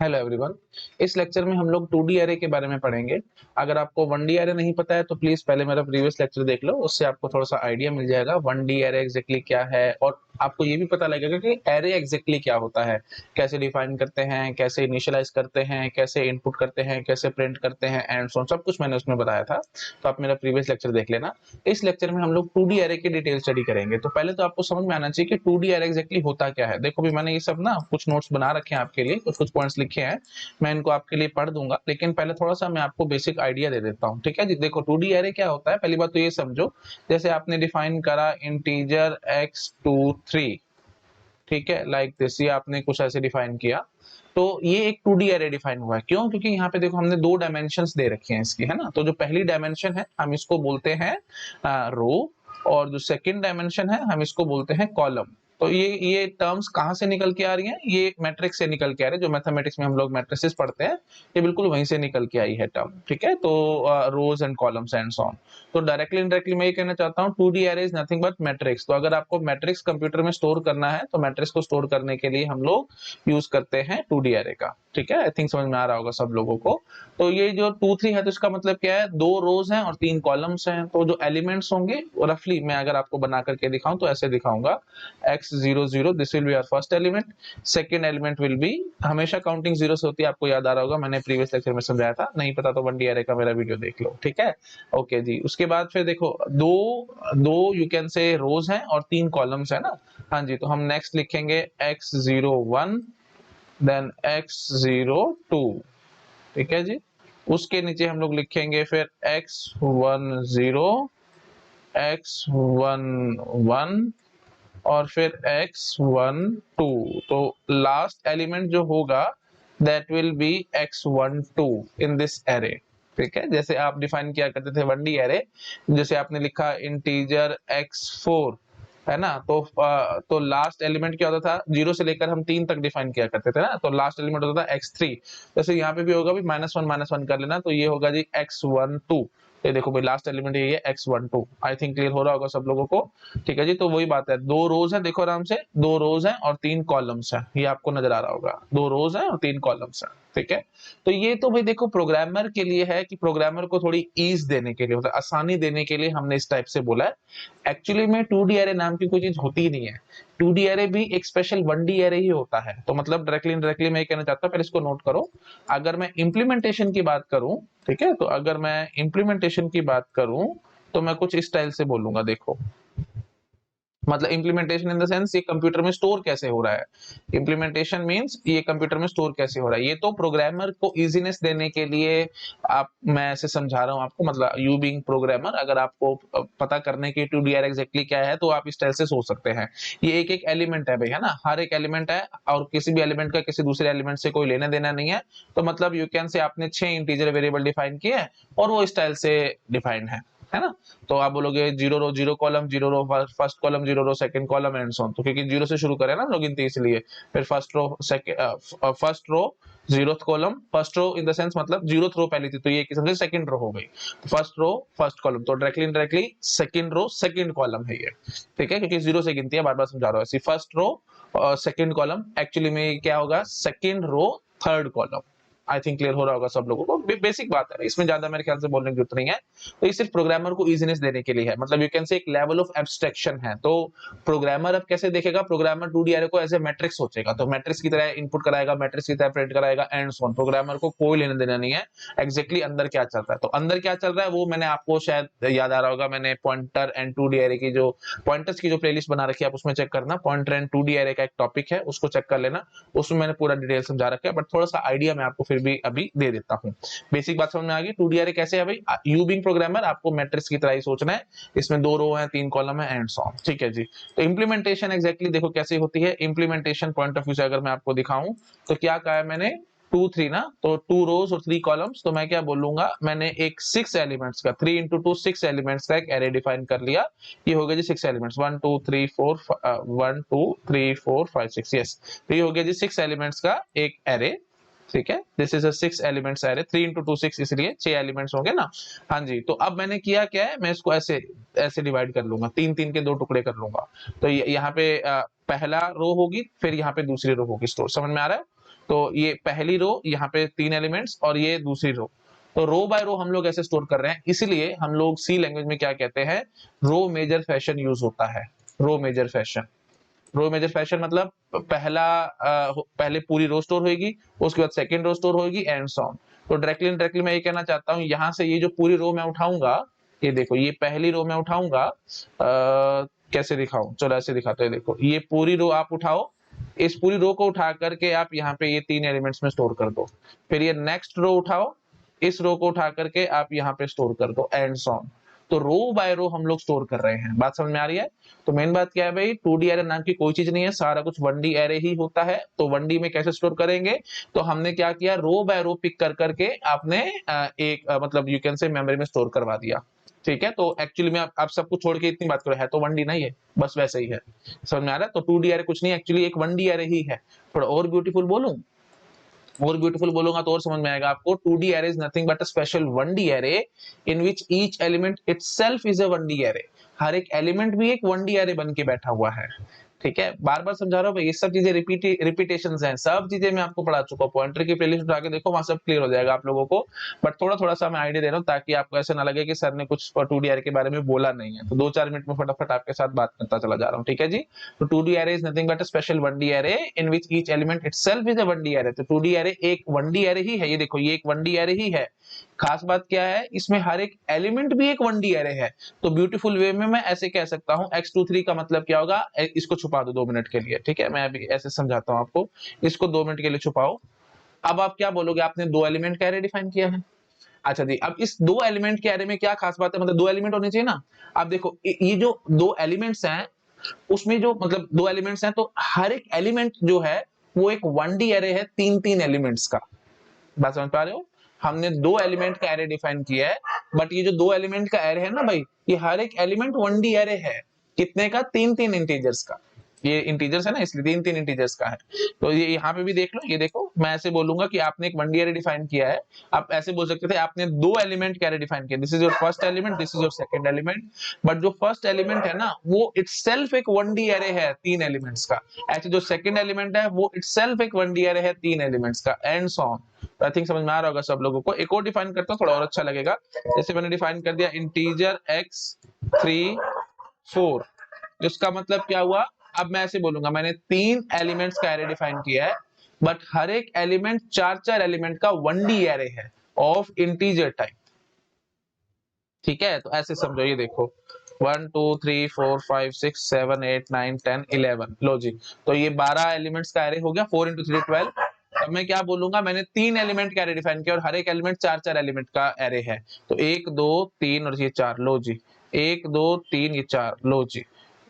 Hello everyone. इस lecture में हम लोग 2D एरे के बारे में पढ़ेंगे। अगर आपको 1D एरे नहीं पता है तो प्लीज पहले मेरा प्रीवियस लेक्चर देख लो, उससे आपको थोड़ा सा आइडिया मिल जाएगा 1D एरे एग्जैक्टली क्या है, और आपको ये भी पता लगेगा कि एरे एग्जैक्टली क्या होता है, कैसे डिफाइन करते हैं, कैसे इनिशियलाइज करते हैं, कैसे इनपुट करते हैं, कैसे प्रिंट करते हैं एंड सो ऑन, सब कुछ मैंने उसमें बताया था। तो आप मेरा प्रीवियस लेक्चर देख लेना। इस लेक्चर में हम लोग 2D एरे की डिटेल स्टडी करेंगे। तो पहले तो आपको समझ में आना चाहिए कि 2D एरे एग्जैक्टली होता क्या है। देखो भी मैंने ये सब ना कुछ नोट्स बना रखे हैं आपके लिए, कुछ कुछ पॉइंट्स लिखे हैं, मैं इनको आपके लिए पढ़ दूंगा, लेकिन पहले थोड़ा सा मैं आपको बेसिक आइडिया दे देता हूँ। ठीक है जी। देखो 2D एरे क्या होता है, पहली बात तो ये समझो, जैसे आपने डिफाइन करा इंटीजर x23, ठीक है, लाइक दिस, ये आपने कुछ ऐसे डिफाइन किया, तो ये एक 2D एरे डिफाइन हुआ है। क्यों? क्योंकि यहाँ पे देखो हमने दो डायमेंशंस दे रखी हैं इसकी, है ना। तो जो पहली डायमेंशन है हम इसको बोलते हैं रो, और जो सेकंड डायमेंशन है हम इसको बोलते हैं कॉलम। तो ये टर्म्स कहाँ से निकल के आ रही हैं? ये मैट्रिक्स से निकल के आ रही है। जो मैथमेटिक्स में हम लोग मैट्रिसेस पढ़ते हैं, ये बिल्कुल वहीं से निकल के आई है टर्म। ठीक है, तो rows and columns and so on. तो डायरेक्टली इनडायरेक्टली मैं ये कहना चाहता हूँ 2D array is nothing but matrix. तो अगर आपको मैट्रिक्स कंप्यूटर में स्टोर करना है तो मैट्रिक्स को स्टोर करने के लिए हम लोग यूज करते हैं 2D एरे का। ठीक है, आई थिंक समझ में आ रहा होगा सब लोगों को। तो ये जो 2 3 है तो इसका मतलब क्या है? 2 रोज हैं और 3 कॉलम्स हैं। तो जो एलिमेंट्स होंगे रफली मैं अगर आपको बना करके दिखाऊं तो ऐसे दिखाऊंगा, x00 this will be our first element, second element will be, हमेशा काउंटिंग जीरो से होती है, आपको याद आ रहा होगा, मैंने प्रीवियस लेक्चर में समझाया था। नहीं पता तो 1D एरे का मेरा वीडियो देख लो। ठीक है, ओके जी। उसके बाद फिर देखो दो दो यू कैन से रोज हैं और 3 कॉलम्स है ना। हाँ जी, तो हम नेक्स्ट लिखेंगे x01 देन x02। ठीक है जी। उसके नीचे हम लोग लिखेंगे फिर x10 x11 और फिर x12। तो लास्ट एलिमेंट जो होगा that will be x12 in this array. ठीक है, जैसे आप डिफाइन किया करते थे 1D एरे, जैसे आपने लिखा इंटीजर x4, है ना। तो लास्ट एलिमेंट क्या होता था? 0 से लेकर हम 3 तक डिफाइन किया करते थे ना, तो लास्ट एलिमेंट होता था x3। जैसे यहाँ पे भी होगा भी -1 कर लेना, तो ये होगा जी x12। ये देखो भाई लास्ट एलिमेंट ये है x12। आई थिंक क्लियर हो रहा होगा सब लोगों को। ठीक है जी। तो वही बात है, 2 रोज है, देखो आराम से, 2 रोज है और 3 कॉलम्स है, ये आपको नजर आ रहा होगा, 2 रोज है और 3 कॉलम्स है। ठीक है, तो ये तो भाई देखो प्रोग्रामर के लिए है, कि प्रोग्रामर को थोड़ी ईज देने के लिए, मतलब आसानी देने के लिए हमने इस टाइप से बोला है। एक्चुअली में 2D एरे नाम की कोई चीज होती ही नहीं है। 2D एरे भी एक स्पेशल 1D एरे ही होता है। तो मतलब डायरेक्टली इनडायरेक्टली मैं ये कहना चाहता हूँ, पहले इसको नोट करो। अगर मैं इंप्लीमेंटेशन की बात करूं, ठीक है, तो अगर मैं इंप्लीमेंटेशन की बात करूं तो मैं कुछ इस स्टाइल से बोलूंगा। देखो, मतलब इंप्लीमेंटेशन इन द सेंस ये कंप्यूटर में स्टोर कैसे हो रहा है। इंप्लीमेंटेशन मींस ये कंप्यूटर में स्टोर कैसे हो रहा है। ये तो प्रोग्रामर को इजीनेस देने के लिए आप, मैं ऐसे समझा रहा हूं आपको, मतलब यू बीइंग प्रोग्रामर, अगर आपको पता करने की 2D एरे एग्जैक्टली क्या है तो आप इस टाइप से सोच सकते हैं। ये एक एक एलिमेंट है भाई, है ना, हर एक एलिमेंट है, और किसी भी एलिमेंट का किसी दूसरे एलिमेंट से कोई लेना देना नहीं है। तो मतलब यू कैन से आपने 6 इंटीजर वेरिएबल डिफाइन किए हैं और वो इस स्टाइल से डिफाइंड है ना। तो आप बोलोगे 0 row 0 column, 0 row first column, 0 row second column and so on. तो क्योंकि 0 से शुरू करें ना लोग गिनती, इसलिए फिर first row 0th column, first row in the sense मतलब 0th रो पहली थी तो ये किस्म से सेकंड रो हो गई, फर्स्ट रो फर्स्ट कॉलम, तो directly indirectly second row second column है ये। ठीक है, क्योंकि 0 से गिनती है, बार बार समझा रहा हूं। ऐसी first row second column, actually में क्या होगा? Second row third column. I think clear हो रहा होगा सब लोगों को। बेसिक बात है, इसमें ज्यादा मेरे ख्याल से बोलने की जरूरत नहीं है। तो ये सिर्फ प्रोग्रामर को इजीनेस देने के लिए है, मतलब यू कैन से एक लेवल ऑफ एब्स्ट्रैक्शन है। तो प्रोग्रामर अब कैसे देखेगा? प्रोग्रामर 2D एरे को एज ए मैट्रिक्स सोचेगा, तो मैट्रिक्स की तरह इनपुट कराएगा, मैट्रिक्स की तरह प्रिंट कराएगा एंड सो ऑन। प्रोग्रामर को कोई लेना देना नहीं है एग्जैक्टली अंदर क्या चल रहा है। तो अंदर क्या चल रहा है वो मैंने आपको शायद याद आ रहा होगा, मैंने पॉइंटर एंड 2D एरे की जो पॉइंटर्स की जो प्लेलिस्ट बना रखी है, आप उसमें चेक करना। पॉइंटर एंड 2D एरे का एक टॉपिक है, उसको चेक कर लेना, उसमें मैंने पूरा डिटेल समझा रखा है, बट थोड़ा सा आइडिया मैं आपको फिर भी अभी दे देता हूं। बेसिक बात समझ में आ गई? 2D एरे कैसे है भाई? यू बीइंग प्रोग्रामर आपको मैट्रिक्स की तरह ही सोचना है, इसमें 2 रो है, 3 कॉलम है एंड सो ऑन। ठीक है जी। तो इंप्लीमेंटेशन एग्जैक्टली देखो कैसे होती है। इंप्लीमेंटेशन पॉइंट ऑफ व्यू से अगर मैं आपको दिखाऊं तो क्या कहा है मैंने? 2 3 ना, तो 2 रोज और 3 कॉलम्स, तो मैं क्या बोलूंगा? मैंने एक 6 एलिमेंट्स का 3 इंटू 2 6 एलिमेंट्स का एक एरे डिफाइन कर लिया। ये हो गया जी 6 एलिमेंट्स, 1 2 3 4 1 2 3 4 5 6, यस। तो ये हो गया जी 6 एलिमेंट्स का एक एरे। ठीक है, this is a 6 elements array, 3 into 2 6, इसलिए 6 एलिमेंट्स होंगे ना। हाँ जी, तो अब मैंने किया क्या है, मैं इसको ऐसे ऐसे डिवाइड कर लूंगा, 3 3 के 2 टुकड़े कर लूंगा। तो यहाँ पे पहला रो होगी, फिर यहाँ पे दूसरी रो होगी स्टोर, समझ में आ रहा है? तो ये पहली रो, यहाँ पे 3 एलिमेंट्स और ये दूसरी रो। तो रो बाय रो हम लोग ऐसे स्टोर कर रहे हैं, इसलिए हम लोग सी लैंग्वेज में क्या कहते हैं, रो मेजर फैशन यूज होता है। Row major fashion, row major fashion मतलब पहले पूरी रो स्टोर होगी, उसके बाद सेकंड रो स्टोर होगी एंड सो ऑन। तो डायरेक्टली मैं ये कहना चाहता हूँ, यहाँ से ये जो पूरी रो मैं उठाऊंगा, ये देखो ये पहली रो मैं उठाऊंगा, कैसे दिखाऊं, चलो ऐसे दिखाते हैं। देखो ये पूरी रो आप उठाओ, इस पूरी रो को उठा करके आप यहाँ पे ये 3 एलिमेंट्स में स्टोर कर दो। फिर ये नेक्स्ट रो उठाओ, इस रो को उठा करके आप यहाँ पे स्टोर कर दो एंड सो ऑन। तो रो बाय रो हम लोग स्टोर कर रहे हैं। बात समझ में आ रही है? तो मेन बात क्या है भाई, 2D एरे नाम की कोई चीज नहीं है, सारा कुछ 1D एरे ही होता है। तो 1D में कैसे स्टोर करेंगे, तो हमने क्या किया, रो बाय रो पिक कर करके आपने मतलब यू कैन से मेमोरी में स्टोर करवा दिया। ठीक है, तो एक्चुअली में आप सब कुछ छोड़ के इतनी बात करो, है तो 1D नहीं है, बस वैसे ही है। समझ में आ रहा है? तो 2D एरे कुछ नहीं, एक्चुअली एक 1D एरे ही है। थोड़ा और ब्यूटीफुल बोलूं, और ब्यूटीफुल बोलूंगा तो और समझ में आएगा आपको। 2D array is nothing but a special 1D array in which each element itself is a 1D array। हर एक एलिमेंट भी एक 1D array बन के बैठा हुआ है। ठीक है, बार बार समझा रहा हूँ भाई, ये सब चीजें रिपीटेशन हैं, सब चीजें मैं आपको पढ़ा चुका हूँ। पॉइंटर की प्लेलिस्ट उठा के देखो, वहां सब क्लियर हो जाएगा आप लोगों को। बट थोड़ा थोड़ा सा मैं आइडिया दे रहा हूँ ताकि आपको ऐसा ना लगे कि सर ने कुछ 2D array के बारे में बोला नहीं है। तो 2-4 मिनट में फटाफट आपके साथ बात करता चला जा रहा हूँ। ठीक है जी। तो 2D array is nothing but a special 1D array in which each element itself is a 1D array। तो 2D array एक 1D array ही है, ये देखो ये एक 1D array ही है। खास बात क्या है, इसमें हर एक एलिमेंट भी एक 1D array है। तो ब्यूटीफुल वे में मैं ऐसे कह सकता हूँ, x23 का मतलब क्या होगा, इसको छुपा दो 2 मिनट के लिए। ठीक है, मैं अभी ऐसे समझाता हूँ आपको, इसको 2 मिनट के लिए छुपाओ। अब आप क्या बोलोगे, आपने 2 एलिमेंट का एरे डिफाइन किया है। अच्छा जी, अब इस 2 एलिमेंट के एरे में क्या खास बात है, मतलब 2 एलिमेंट होने चाहिए ना। अब देखो ये जो 2 एलिमेंट्स हैं, उसमें जो मतलब 2 एलिमेंट्स हैं, तो हर एक एलिमेंट जो है वो एक 1D एरे है, 3-3 एलिमेंट्स का। बात समझ पा रहे हो? हमने 2 एलिमेंट का एरे डिफाइन किया है, बट ये जो 2 एलिमेंट का एरे है ना भाई, ये हर एक एलिमेंट 1D एरे है। कितने का? 3-3 इंटीजर्स का। ये इंटीजर्स है ना, इसलिए 3-3 इंटीजर्स का है। तो ये यहाँ पे भी देख लो, ये देखो मैं ऐसे बोलूंगा कि आपने एक 1D एरे डिफाइन किया है। आप ऐसे बोल सकते थे आपने 2 एलिमेंट का एरे डिफाइन किया, this is your first element, this is your second element. But जो फर्स्ट एलिमेंट है ना, वो इटसेल्फ एक 1D एरे है 3 एलिमेंट्स का। ऐसे जो सेकंड एलिमेंट है वो इटसेल्फ एक 1D एरे है 3 एलिमेंट्स का, and so on. I think समझ में आ रहा होगा सब लोगों को। एक और डिफाइन करता हूँ, थोड़ा और अच्छा लगेगा। जैसे मैंने डिफाइन कर दिया इंटीजर x3 4, इसका मतलब क्या हुआ, अब मैं ऐसे बोलूंगा मैंने 3 एलिमेंट्स का एरे डिफाइन किया है, बट हर एक एलिमेंट 4-4 एलिमेंट का 1D एरे है ऑफ इंटीजर टाइप। ठीक है, तो ऐसे समझो, ये देखो 1 2 3 4 5 6 7 8 9 10 11, लो जी। तो ये 12 एलिमेंट्स का एरे हो गया, 4 × 3 12। अब मैं क्या बोलूंगा, मैंने 3 एलिमेंट का एरे डिफाइन किया और हर एक एलिमेंट 4-4 एलिमेंट का एरे है। तो 1 2 3 और ये 4, लो जी। 1 2 3 ये 4, लो जी।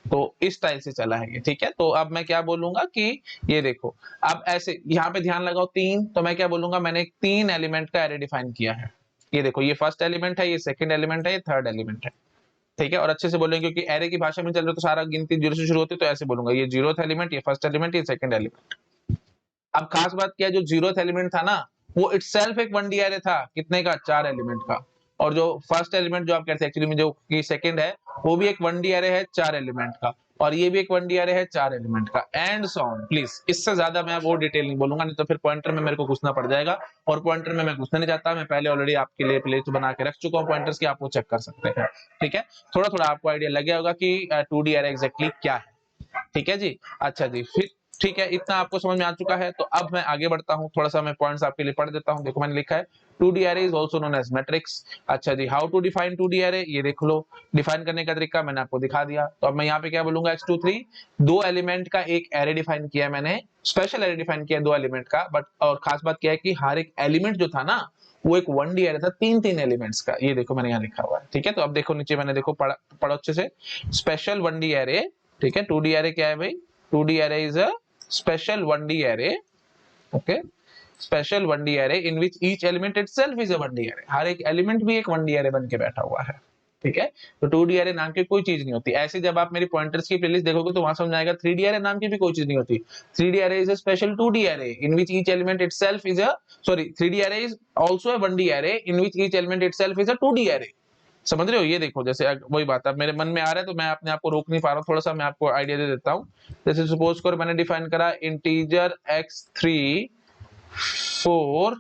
तो इस टाइप से चला है ये। ठीक है, तो अब मैं क्या बोलूंगा कि ये देखो, अब ऐसे यहाँ पे ध्यान लगाओ 3, तो मैं क्या बोलूंगा, मैंने एक 3 एलिमेंट का एरे डिफाइन किया है। ये देखो ये फर्स्ट एलिमेंट है, ये सेकंड एलिमेंट है, ये थर्ड एलिमेंट है। ठीक है, और अच्छे से बोलेंगे क्योंकि एरे की भाषा में चल रहे तो सारा गिनती 0 से शुरू होती है, तो ऐसे बोलूंगा ये 0th एलिमेंट, ये फर्स्ट एलिमेंट, ये सेकंड एलिमेंट। अब खास बात क्या है, जो 0th एलिमेंट था ना, वो इटसेल्फ एक 1D एरे था, कितने का? 4 एलिमेंट का। और जो फर्स्ट एलिमेंट जो आप कहते हैं एक्चुअली में, जो कि सेकंड है, वो भी एक 1D एरे है 4 एलिमेंट का, और ये भी एक 1D एरे है 4 एलिमेंट का, एंड सो ऑन। प्लीज इससे ज्यादा मैं वो डिटेल नहीं बोलूंगा, नहीं तो फिर पॉइंटर में मेरे को घुसना पड़ जाएगा, और पॉइंटर में मैं घुसना नहीं चाहता। मैं पहले ऑलरेडी आपके लिए प्लेलिस्ट बना के रख चुका हूँ पॉइंटर्स की, आप वो चेक कर सकते हैं। ठीक है, थोड़ा थोड़ा आपको आइडिया लग गया होगा कि 2D एरे एग्जैक्टली क्या है। ठीक है जी। अच्छा जी, फिर ठीक है, इतना आपको समझ में आ चुका है। तो अब मैं आगे बढ़ता हूँ, थोड़ा सा मैं पॉइंट्स आपके लिए पढ़ देता हूँ। देखो मैंने लिखा है 2D array is also known as matrix। अच्छा जी, how to define 2D array, ये देख लो। डिफाइन करने का तरीका मैंने आपको दिखा दिया। तो अब मैं यहाँ पे क्या बोलूंगा, x23 2 एलिमेंट का एक एरे डिफाइन किया है मैंने, स्पेशल एरे डिफाइन किया 2 एलिमेंट का। बट और खास बात क्या है कि हर एक एलिमेंट जो था ना, वो एक 1D एरे था 3-3 एलिमेंट्स का। ये देखो मैंने यहाँ लिखा हुआ है। ठीक है, तो अब देखो नीचे मैंने देखो पढ़ो अच्छे से, स्पेशल 1D एरे। ठीक है, 2D एरे क्या है भाई, 2D array is a special 1D array, okay, special 1D array in which each element itself is a 1D array। हर एक एलिमेंट भी एक 1D array बन के बैठा हुआ है। ठीक है, तो 2D array नाम की कोई चीज नहीं होती। ऐसे जब आप मेरी पॉइंटर्स की प्लेलिस्ट देखोगे तो वहां समझ आएगा 3D array नाम की भी कोई चीज नहीं होती। 3D array is a special 2D array in which each element itself is a, sorry, 3D array is also a 1D array in which each element itself is a 2D array। समझ रहे हो? ये देखो, जैसे वही बात अब मेरे मन में आ रहा है तो मैं अपने आप को रोक नहीं पा रहा हूँ, थोड़ा सा मैं आपको आइडिया दे देता हूँ। जैसे सपोज करो मैंने डिफाइन करा इंटीजर x3 4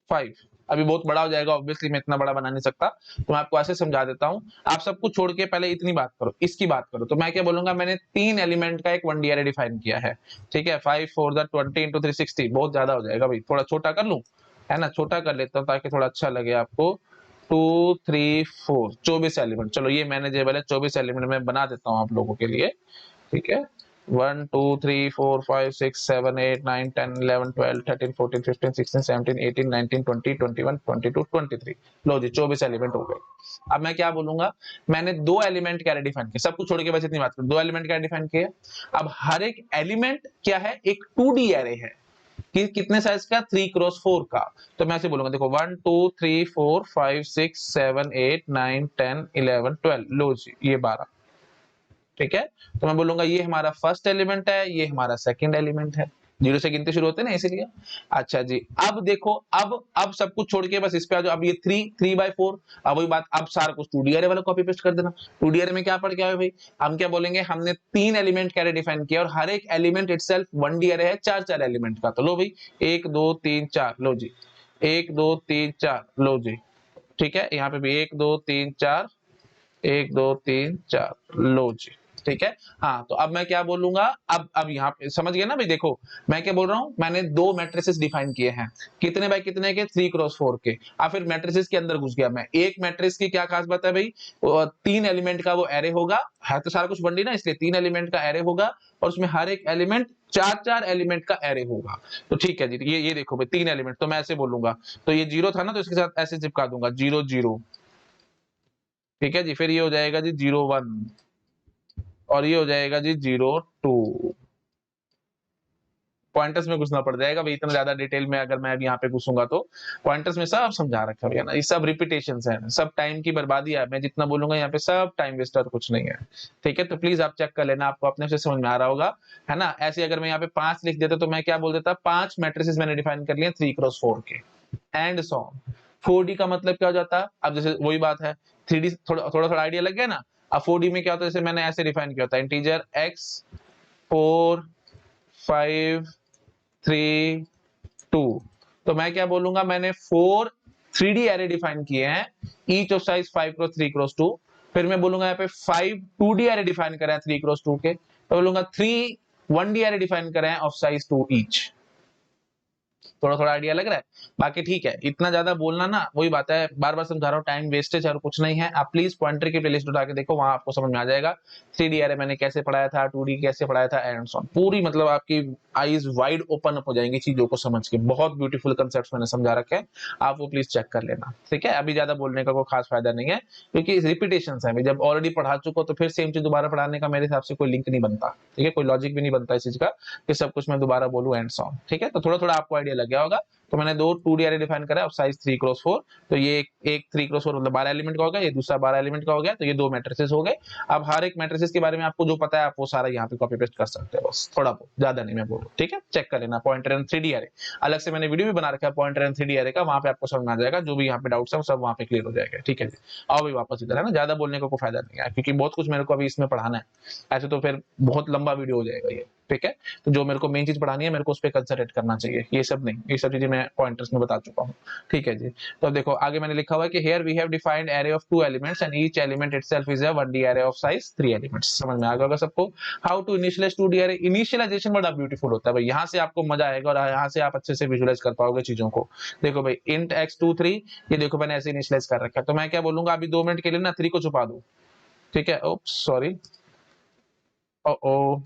5। अभी बहुत बड़ा हो जाएगा, ऑब्वियसली मैं इतना बड़ा बना नहीं सकता, तो मैं आपको ऐसे समझा देता हूँ। आप सब कुछ छोड़ के पहले इतनी बात करो, इसकी बात करो। तो मैं क्या बोलूंगा, मैंने 3 एलिमेंट का एक 1D एरे डिफाइन किया है, ठीक है। 5 4 20 इंटू 360 बहुत ज्यादा हो जाएगा भाई, थोड़ा छोटा कर लूं, है ना, छोटा कर लेता हूँ ताकि थोड़ा अच्छा लगे आपको। 2 3 4 24 एलिमेंट, चलो ये मैनेजेबल है, 24 एलिमेंट में बना देता हूँ आप लोगों के लिए, ठीक है। 1 2 3 4 5 6 7 8 9 10 11 12 13 14 15 16 17 18 19 20 21 22 23। लो जी 24 एलिमेंट हो गए। अब मैं क्या बोलूंगा, मैंने 2 एलिमेंट कैरे डिफाइन किए, सब कुछ छोड़ के बस इतनी बात करूं, 2 एलिमेंट कैरे डिफाइन किए। अब हर एक एलिमेंट क्या है, एक 2D एरे है कि कितने साइज का, 3 क्रॉस 4 का। तो मैं ऐसे बोलूंगा, देखो 1 2 3 4 5 6 7 8 9 10 11 12, लो जी ये 12, ठीक है। तो मैं बोलूंगा ये हमारा फर्स्ट एलिमेंट है, ये हमारा सेकंड एलिमेंट है, जीरो से गिनते शुरू होते हैं ना इसीलिए। अच्छा जी, अब देखो, अब सब कुछ छोड़ के बस इस पे आ जाओ। अब ये 3 3/4, अब वही बात, अब सारा कुछ 2D एरे वाला कॉपी पेस्ट कर देना। 2D एरे में क्या पड़ गया है भाई, हम क्या बोलेंगे, हमने 3 एलिमेंट कैरे डिफाइन किया और हर एक एलिमेंट इटसेल्फ 1D एरे है, 4 4 एलिमेंट का। तो लो भाई 1 2 3 4, लो जी 1 2 3 4, लो जी, ठीक है। यहाँ पे भी 1 2 3 4, 1 2 3 4, लो जी, ठीक है। हाँ, तो अब मैं क्या बोलूंगा, अब यहाँ पे समझ गए ना भाई। देखो मैं क्या बोल रहा हूँ, मैंने 2 मैट्रिसेस डिफाइन किए हैं, कितने बाय कितने के, 3 क्रॉस 4 के। अब फिर मैट्रिसेस के अंदर घुस गया मैं। एक मैट्रिक्स की क्या खास बात है भाई, 3 एलिमेंट का वो एरे होगा, है तो सारा कुछ 1D ना, इसलिए 3 एलिमेंट का एरे होगा और उसमें हर एक एलिमेंट 4 4 एलिमेंट का एरे होगा। तो ठीक है जी, ये देखो भाई 3 एलिमेंट, तो मैं ऐसे बोलूंगा, तो ये 0 था ना, तो इसके साथ ऐसे चिपका दूंगा 0 0, ठीक है जी। फिर ये हो जाएगा जी 0 1 और ये हो जाएगा जी 0 2। पॉइंटर्स में घुसना पड़ जाएगा भाई, इतना ज्यादा डिटेल में अगर मैं यहाँ पे घुसूंगा तो। पॉइंटर्स में सब समझा रखा है ना, ये सब रिपीटेशंस हैं, सब टाइम की बर्बादी है। मैं जितना बोलूंगा यहाँ पे सब टाइम वेस्ट और कुछ नहीं है, ठीक है। तो प्लीज आप चेक कर लेना, आपको अपने से समझ में आ रहा होगा, है ना। ऐसे अगर मैं यहाँ पे 5 लिख देता तो मैं क्या बोल देता, 5 मैट्रिसेस मैंने डिफाइन कर लिए 3 क्रॉस 4 के, एंड सो ऑन। 4D का मतलब क्या हो जाता, अब जैसे वही बात है, 3D थोड़ा थोड़ा आइडिया लग गया ना। अब 4D में क्या होता है, जैसे मैंने ऐसे डिफाइन किया होता है, इंटीजर x 4 5 3 2। तो मैं क्या बोलूंगा, मैंने 4 3D एरे डिफाइन किए हैं, each of size 5 cross 3 cross 2। फिर मैं बोलूंगा यहाँ पे 5 2D एरे डिफाइन करें 3 क्रॉस 2 के, तो बोलूंगा 3 1D एरे डिफाइन करें ऑफ साइज 2 ईच। थोड़ा थोड़ा आइडिया लग रहा है, बाकी ठीक है। इतना ज्यादा बोलना ना, वही बात है, बार बार समझा रहा हूँ, टाइम वेस्टेज और कुछ नहीं है। आप प्लीज पॉइंटर की प्लेलिस्ट उठा के देखो, वहां आपको समझ में आ जाएगा 3D एरे मैंने कैसे पढ़ाया था, 2D कैसे पढ़ाया था, एंड सो ऑन। पूरी मतलब आपकी आईज वाइड ओपन अप हो जाएंगी चीजों को समझ के, बहुत ब्यूटीफुल कंसेप्ट मैंने समझा रखे हैं, आप वो प्लीज चेक कर लेना, ठीक है। अभी ज्यादा बोलने का कोई खास फायदा नहीं है, क्योंकि रिपीटेशन है, जब ऑलरेडी पढ़ा चुको तो फिर सेम चीज दोबारा पढ़ाने का मेरे हिसाब से कोई लिंक नहीं बनता, ठीक है, कोई लॉजिक भी नहीं बनता इस चीज का कि सब कुछ मैं दोबारा बोलूं एंड सो ऑन, ठीक है। तो थोड़ा थोड़ा आपको आइडिया लग गया होगा। तो मैंने 2 2D एरे डिफाइन करा है साइज 3 क्रॉस 4। तो ये एक 3 क्रॉस 4 मतलब 12 एलिमेंट का हो गया, ये दूसरा 12 एलिमेंट का हो गया, तो ये 2 मैट्रिसेस हो गए। अब हर एक मैट्रिसेस के बारे में आपको जो पता है आप वो सारा यहाँ पे कॉपी पेस्ट कर सकते हो, बस थोड़ा बहुत, ज्यादा नहीं मैं बोलूँ, ठीक है। चेक कर लेना पॉइंटर एंड 3D एरे, अलग से मैंने वीडियो भी बना रखा है पॉइंटर एंड 3D एरे का, वहां पे आपको समझ में आ जाएगा, जो भी यहाँ पे डाउट्स है सब वहां पे क्लियर हो जाएगा, ठीक है जी। आओ भाई वापस इधर, है ना, ज्यादा बोलने का कोई फायदा नहीं है, क्योंकि बहुत कुछ मेरे को अभी इसमें पढ़ाना है, ऐसे तो फिर बहुत लंबा वीडियो हो जाएगा ये, ठीक है। तो जो मेरे को मेन चीज पढ़ानी है मेरे को उस पर कंसंट्रेट करना चाहिए, ये सब नहीं, ये सब चीजें मैं पॉइंटर्स में बता चुका हूँ, ठीक है जी। तो अब देखो आगे मैंने लिखा हुआ है कि here we have defined array of 2 elements and each element itself is a 1D array of size 3 elements। समझ में आ गया होगा सबको। how to initialize 2D array, initialization बड़ा ब्यूटीफुल होता है भाई, यहाँ से आपको मजा आएगा और यहाँ से आप अच्छे से विजुअलाइज कर पाओगे चीजों को। देखो भाई int x23, ये देखो मैंने ऐसे इनिशियलाइज कर रखा है, तो मैं क्या बोलूंगा, अभी 2 मिनट के लिए ना 3 को छुपा दो, ठीक है। ओप्स सॉरी, ओ ओ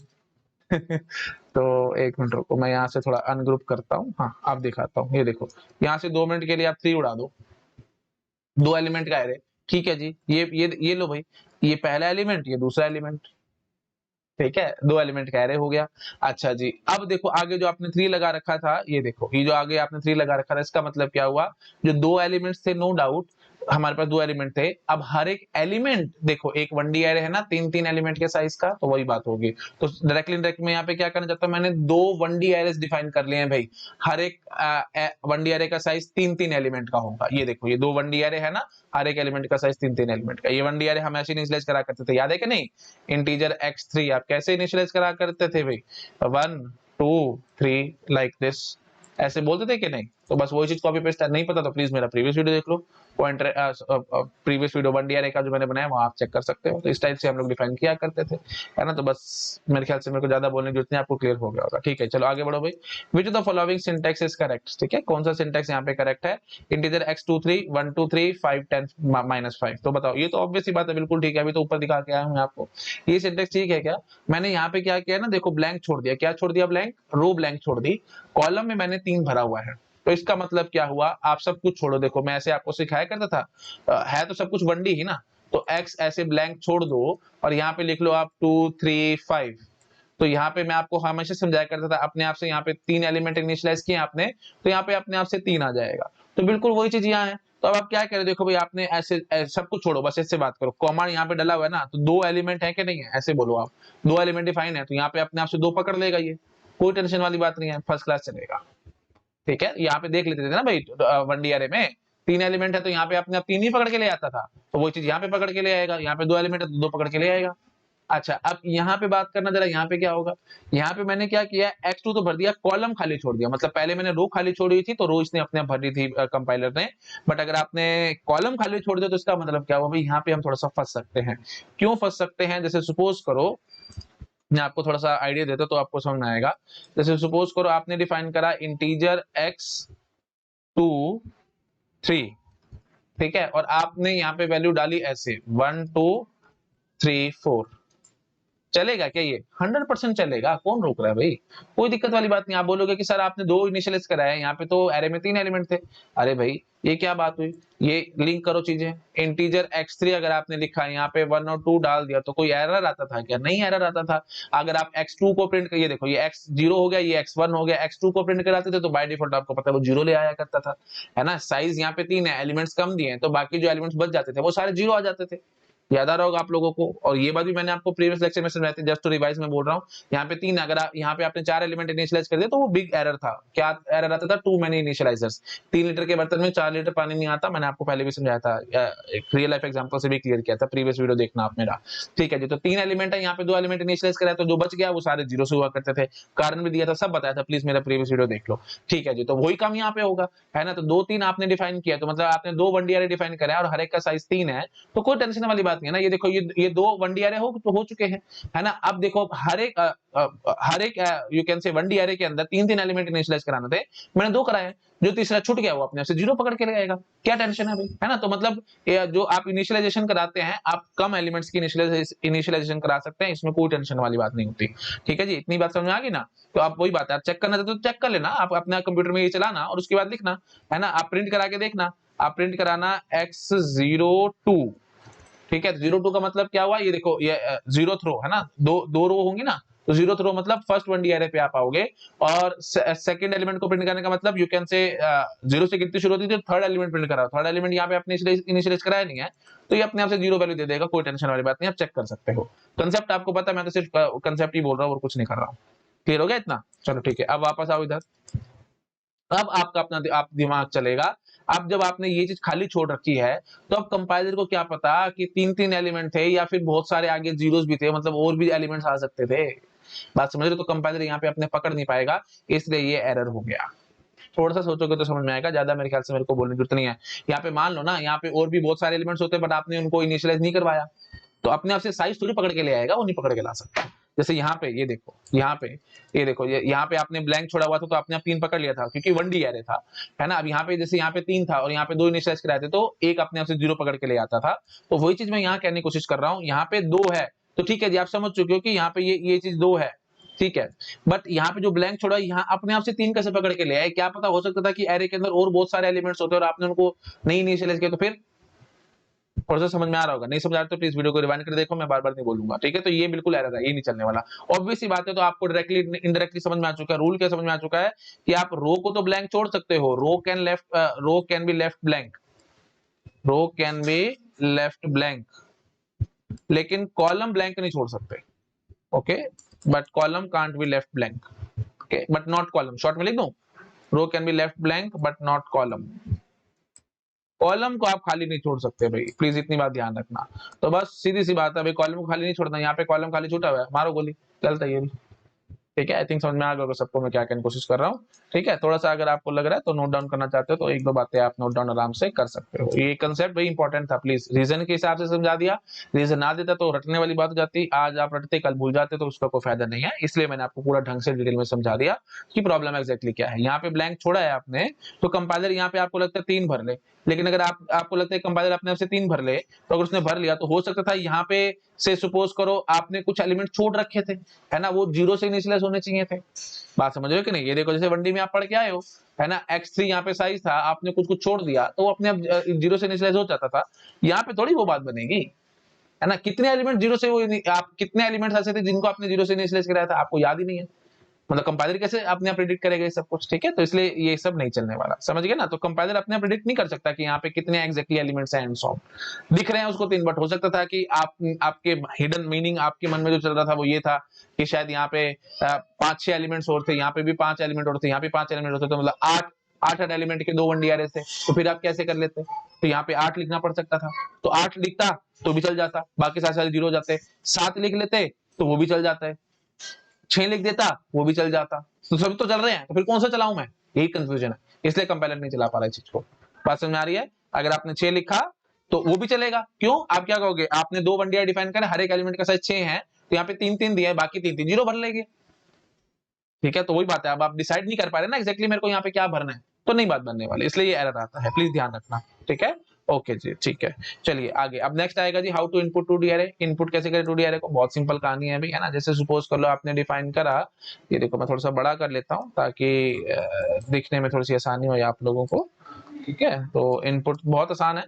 तो एक मिनट रुको, मैं यहाँ से थोड़ा अनग्रुप करता हूँ, हाँ आप दिखाता हूँ, ये देखो यहाँ से 2 मिनट के लिए आप 3 उड़ा दो, 2 एलिमेंट का एरे, ठीक है जी। ये लो भाई, ये पहला एलिमेंट, ये दूसरा एलिमेंट, ठीक है, 2 एलिमेंट का एरे हो गया। अच्छा जी, अब देखो आगे जो आपने 3 लगा रखा था, ये देखो ये जो आगे आपने 3 लगा रखा था, इसका मतलब क्या हुआ, जो 2 एलिमेंट्स थे, नो डाउट हमारे पास 2 एलिमेंट थे, अब हर एक एलिमेंट देखो एक 1D एरे है ना, 3 3 एलिमेंट के साइज का, तो वही बात होगी। तो डायरेक्ट में यहाँ पे क्या करना चाहता हूँ, मैंने 2 1D एरेस डिफाइन कर लिए हैं भाई, हर एक 1D एरे का साइज 3 3 एलिमेंट का होगा। ये देखो ये 2 1D एरे है ना, हर एक एलिमेंट का साइज 3 3 एलिमेंट का। ये 1D एरे हम ऐसे इनिशियलाइज करा करते थे, याद है कि नहीं, इंटीजर x3 आप कैसे इनिशियलाइज करा करते थे भाई, 1 2 3 लाइक दिस, ऐसे बोलते थे कि नहीं? तो बस वही चीज कॉपी पेस्ट नहीं पता तो प्लीज मेरा प्रीवियस वीडियो देख लो, पॉइंटर प्रीवियस वीडियो 1 DRA का जो मैंने बनाया वहां आप चेक कर सकते हो। तो इस टाइप से हम लोग डिफाइन किया करते थे, है ना। तो बस मेरे ख्याल से मेरे को ज्यादा बोलने की जरूरत नहीं, आपको क्लियर हो गया होगा। ठीक है, चलो आगे बढ़ो भाई। Which of the following syntax is correct? ठीक है, कौन सा सिंटैक्स यहाँ पे करेक्ट है? इंटीजर x23 123 5 10 -5, तो बताओ। ये तो ऑब्वियस सी बात है, बिल्कुल ठीक है, अभी तो ऊपर दिखा के आया हूं मैं आपको। ये सिंटैक्स ठीक है क्या? मैंने यहाँ पे क्या किया ना, देखो ब्लैंक छोड़ दिया। क्या छोड़ दिया? ब्लैंक, रो ब्लैंक छोड़ दी। कॉलम में मैंने 3 भरा हुआ है, तो इसका मतलब क्या हुआ? आप सब कुछ छोड़ो। देखो मैं ऐसे आपको सिखाया करता था, है तो सब कुछ 1D ही ना, तो x ऐसे ब्लैंक छोड़ दो और यहाँ पे लिख लो आप 2 3 5। तो यहाँ पे मैं आपको हमेशा समझाया करता था, अपने आप से यहाँ पे 3 एलिमेंट इनिशियलाइज किए आपने, तो यहाँ पे अपने आप से 3 आ जाएगा। तो बिल्कुल वही चीज यहाँ है। तो अब आप क्या करें, देखो भाई आपने ऐसे सब कुछ छोड़ो, बस इससे बात करो। कॉमा यहाँ पे डला हुआ है ना, तो 2 एलिमेंट है कि नहीं है, ऐसे बोलो आप। 2 एलिमेंट डिफाइन है, तो यहाँ पे अपने आप से 2 पकड़ लेगा, ये कोई टेंशन वाली बात नहीं है, फर्स्ट क्लास चलेगा। ठीक है, यहाँ पे देख लेते थे ना भाई 1D में 3 एलिमेंट है, तो यहाँ पे अपने आप 3 ही पकड़ के ले आता था, तो वो चीज यहाँ पे पकड़ के ले आएगा। यहाँ पे 2 एलिमेंट है तो 2 पकड़ के ले आएगा। अच्छा, अब यहाँ पे बात करना जरा, यहाँ पे क्या होगा? यहाँ पे मैंने क्या किया, x2 तो भर दिया, कॉलम खाली छोड़ दिया। मतलब पहले मैंने रो खाली छोड़ी हुई थी, तो रो इसने अपने आप भर दी थी कंपाइलर ने। बट अगर आपने कॉलम खाली छोड़ दिया तो इसका मतलब क्या हुआ भाई? यहाँ पे हम थोड़ा सा फंस सकते हैं। क्यों फंस सकते हैं? जैसे सपोज करो, मैं आपको थोड़ा सा आइडिया देता तो आपको समझ में आएगा। जैसे सपोज करो आपने डिफाइन करा इंटीजर x2 3, ठीक है, और आपने यहाँ पे वैल्यू डाली ऐसे 1 2 3 4। चलेगा क्या ये? 100% चलेगा, कौन रोक रहा है भाई? कोई दिक्कत वाली बात नहीं। आप बोलोगे कि सर आपने 2 इनिशियलाइज कराया, यहाँ पे तो एरे में 3 एलिमेंट थे। अरे भाई ये क्या बात हुई? ये लिंक करो चीजें। इंटीजर x3 अगर आपने लिखा है, यहाँ पे 1 और 2 डाल दिया, तो कोई एरर आता था क्या? नहीं एरर आता था। अगर आप x2 को प्रिंट करिए, देखो ये x0 हो गया, ये x1 हो गया, x2 को प्रिंट कराते थे तो बाय डिफॉल्ट आपको पता है वो 0 ले आया करता था, है ना। साइज यहाँ पे 3 है, एलिमेंट्स कम दिए हैं, तो बाकी जो एलिमेंट्स बच जाते थे वो सारे 0 आ जाते थे। याद आ रहा होगा आप लोगों को। और ये बात भी मैंने आपको प्रीवियस लेक्चर में समझाई थी, जस्ट टू रिवाइज में बोल रहा हूँ। यहाँ पे 3, अगर यहाँ पे आपने 4 एलिमेंट इनिशियलाइज कर दिया तो वो बिग एरर था। क्या एरर आता था? To many इनिशियलाइजर्स। 3 लीटर के बर्तन में 4 लीटर पानी नहीं आता, मैंने आपको पहले भी समझाया था, एक रियल लाइफ एग्जांपल से भी क्लियर किया था, प्रीवियस वीडियो देखना आप मेरा। ठीक है जी, तो 3 एलिमेंट है, यहाँ पे 2 एलिमेंट इनिशियलाइज कराया, तो जो बच गया वो सारे 0 से हुआ करते थे। कारण भी दिया था, सब बताया था, प्लीज मेरा प्रीवियस वीडियो देख लो। ठीक है जी, तो वही काम यहाँ पे होगा, है ना। तो 2 3 आपने डिफाइन किया, तो मतलब आपने 2 1D डिफाइन करा और हर एक का साइज 3 है, तो कोई टेंशन वाली बात नहीं है ना। ये देखो ये 2 1D हो चुके हैं, है ना। अब देखो हर एक यू कैन से 1D के अंदर 3 3 एलिमेंट इनिशियलाइज कराने थे, मैंने 2 कराए। जो तीसरा छूट गया वो अपने आप से 0 पकड़ के ले आएगा। क्या टेंशन है भाई, है ना। तो मतलब जो आप इनिशियलाइजेशन कराते हैं, आप कम एलिमेंट्स की इनिशियलाइजेशन करा सकते हैं, इसमें कोई टेंशन वाली बात नहीं होती। ठीक है जी, इतनी बात समझ में आ गई ना। तो आप वही बात है, आप चेक करना चाहते तो चेक कर लेना, आप अपना कंप्यूटर में ये चलाना और उसके बाद लिखना, है ना। आप प्रिंट करा के देखना, आप प्रिंट कराना x02। ठीक है, 02 का मतलब क्या हुआ? ये देखो ये 0th रो है ना, दो रो होंगी ना, तो 0th रो मतलब फर्स्ट 1D पे आप आओगे। और सेकंड एलिमेंट को प्रिंट करने का मतलब यू कैन से 0 से गिनती शुरू होती है, तो थर्ड एलिमेंट प्रिंट करा, थर्ड एलिमेंट यहाँ पे आपने इनिशियलाइज कराया नहीं है, तो ये अपने आप से 0 वैल्यू दे देगा, कोई टेंशन वाली बात नहीं, आप चेक कर सकते हो। कंसेप्ट आपको पता है, मैं तो सिर्फ कंसेप्ट ही बोल रहा हूँ और कुछ नहीं कर रहा हूँ। क्लियर हो गया इतना? चलो ठीक है, अब वापस आओ इधर। अब आपका अपना आप दिमाग चलेगा। अब जब आपने ये चीज खाली छोड़ रखी है, तो अब कंपाइलर को क्या पता कि 3 3 एलिमेंट थे या फिर बहुत सारे आगे जीरोस भी थे, मतलब और भी एलिमेंट्स आ सकते थे। बात समझ रहे हो? तो कंपाइलर यहाँ पे अपने पकड़ नहीं पाएगा, इसलिए ये एरर हो गया। थोड़ा सा सोचोगे तो समझ में आएगा, ज्यादा मेरे ख्याल से मेरे को बोलने की जरूरत नहीं है। यहाँ पे मान लो ना, यहाँ पे और भी बहुत सारे एलिमेंट्स होते हैं, बट आपने उनको इनिशियलाइज नहीं करवाया, तो अपने आप से साइज थोड़ी पकड़ के ले आएगा, वो नहीं पकड़ के ला सकता। जैसे यहाँ पे ये देखो, यहाँ पे ये देखो, ये यहाँ पे आपने ब्लैंक छोड़ा हुआ था, तो आपने 3 पकड़ लिया था क्योंकि 1D एरे था, है ना। अब यहाँ पे जैसे यहाँ पे 3 था और यहाँ पे 2 इनिशियलाइज कराए थे, तो एक अपने आप से 0 पकड़ के ले आता था। तो वही चीज मैं यहाँ कहने की कोशिश कर रहा हूँ, यहाँ पे 2 है, तो ठीक है जी, आप समझ चुके हो कि यहाँ पे ये चीज 2 है, ठीक है। बट यहाँ पे जो ब्लैंक छोड़ा, यहाँ अपने आप से 3 कैसे पकड़ के ले आए? क्या पता, हो सकता था कि एरे के अंदर और बहुत सारे एलिमेंट्स होते और आपने उनको नहीं इनिशियलाइज किया, तो फिर थोड़ा सा समझ में आ रहा होगा। नहीं समझ आ रहा तो प्लीज वीडियो को रिवाइंड कर देखो, मैं बार बार नहीं बोलूंगा, ठीक है। तो ये बिल्कुल एरर है, ये नहीं चलने वाला। ऑब्वियस सी बात है, तो आपको डायरेक्टली इनडायरेक्टली समझ में आ चुका है, रूल क्या समझ में आ चुका है कि आप रो को तो ब्लैंक छोड़ सकते हो, row can be left blank, row can be left blank, लेकिन कॉलम ब्लैंक नहीं छोड़ सकते। Okay, but column can't be left blank, okay, but not column. Short में लिख दूं, row can be left blank but not column. Column को आप खाली नहीं छोड़ सकते भाई, प्लीज इतनी बात ध्यान रखना। तो बस सीधी सी बात है भाई, कॉलम को खाली नहीं छोड़ना। यहाँ पे कॉलम खाली छूटा हुआ है, मारो गोली, चलता है ये भी। ठीक है, आई थिंक समझ में आ गया सबको मैं क्या कहने की कोशिश कर रहा हूँ। ठीक है, थोड़ा सा अगर आपको लग रहा है तो नोट डाउन करना चाहते हो तो एक दो बातें आप नोट डाउन आराम से कर सकते हो। ये कंसेप्ट वही इंपॉर्टेंट था, प्लीज रीजन के हिसाब से समझा दिया, रीजन ना देता तो रटने वाली बात हो जाती, आज आप रटते कल भूल जाते तो उसका कोई फायदा नहीं है, इसलिए मैंने आपको पूरा ढंग से डिटेल में समझा दिया कि प्रॉब्लम एक्जैक्टली क्या है। यहाँ पे ब्लैंक छोड़ा है आपने, तो कंपाइलर यहाँ पे आपको लगता है 3 भर ले, लेकिन अगर आपको लगता है कंपाइलर अपने आप से 3 भर ले, तो अगर उसने भर लिया तो हो सकता था यहाँ पे से सपोज करो आपने कुछ एलिमेंट छोड़ रखे थे, है ना, वो 0 से इनिशियलाइज होने चाहिए थे। बात समझ रहे हो कि नहीं? ये देखो जैसे 1D में आप पढ़ के आए हो, है ना, x3 यहाँ पे साइज था, आपने कुछ कुछ छोड़ दिया तो वो अपने आप 0 से इनिशियलाइज हो जाता था। यहाँ पे थोड़ी वो बात बनेगी, है ना, कितने एलिमेंट 0 से वो आप कितने एलिमेंट्स ऐसे थे जिनको आपने 0 से इनिशियलाइज कराया था, आपको याद ही नहीं है, मतलब कंपाइलर कैसे अपने आप प्रेडिक्ट करेगा ये सब कुछ। ठीक है, तो इसलिए ये सब नहीं चलने वाला, समझ गए ना? तो कंपाइलर अपने आप प्रेडिक्ट नहीं कर सकता कि यहाँ पे कितने एग्जैक्टली एलिमेंट्स हैं एंड सो ऑन। दिख रहे हैं उसको 3, बट हो सकता था कि आपके हिडन मीनिंग आपके मन में जो चल रहा था वो ये था कि शायद यहाँ पे 5-6 एलिमेंट्स और थे, यहाँ पे भी 5 एलिमेंट और थे, यहाँ पे 5 एलिमेंट होते, तो मतलब 8 एलिमेंट के 2 1D अरे थे, तो फिर आप कैसे कर लेते? तो यहाँ पे 8 लिखना पड़ सकता था, तो 8 लिखता तो भी चल जाता, बाकी सारे 0 हो जाते। 7 लिख लेते तो वो भी चल जाता है, 6 लिख देता वो भी चल जाता, तो सभी तो चल रहे हैं, तो फिर कौन सा चलाऊं मैं? यही कंफ्यूजन है, इसलिए कंपाइलर नहीं चला पा रहा है चीज को। बात समझ में आ रही है? अगर आपने 6 लिखा तो वो भी चलेगा, क्यों? आप क्या कहोगे, आपने 2 1D डिफाइन करा, हर एक एलिमेंट का साइज 6 है, तो यहाँ पे 3-3 दिया है, बाकी 3-3 0 भर लेंगे। ठीक है, तो वही बात है, अब आप डिसाइड नहीं कर पा रहे ना एक्जैक्टली मेरे को यहाँ पे क्या भरना है, तो नहीं बात बनने वाली, इसलिए ये एरर आता है, प्लीज ध्यान रखना। ठीक है, ओके जी, ठीक है। चलिए आगे, अब नेक्स्ट आएगा जी हाउ टू इनपुट 2D अरे। इनपुट कैसे करें 2D अरे को? बहुत सिंपल कहानी है अभी, है ना। जैसे सपोज कर लो आपने डिफाइन करा, ये देखो मैं थोड़ा सा बड़ा कर लेता हूँ ताकि दिखने में थोड़ी सी आसानी हो आप लोगों को। ठीक है, तो इनपुट बहुत आसान है,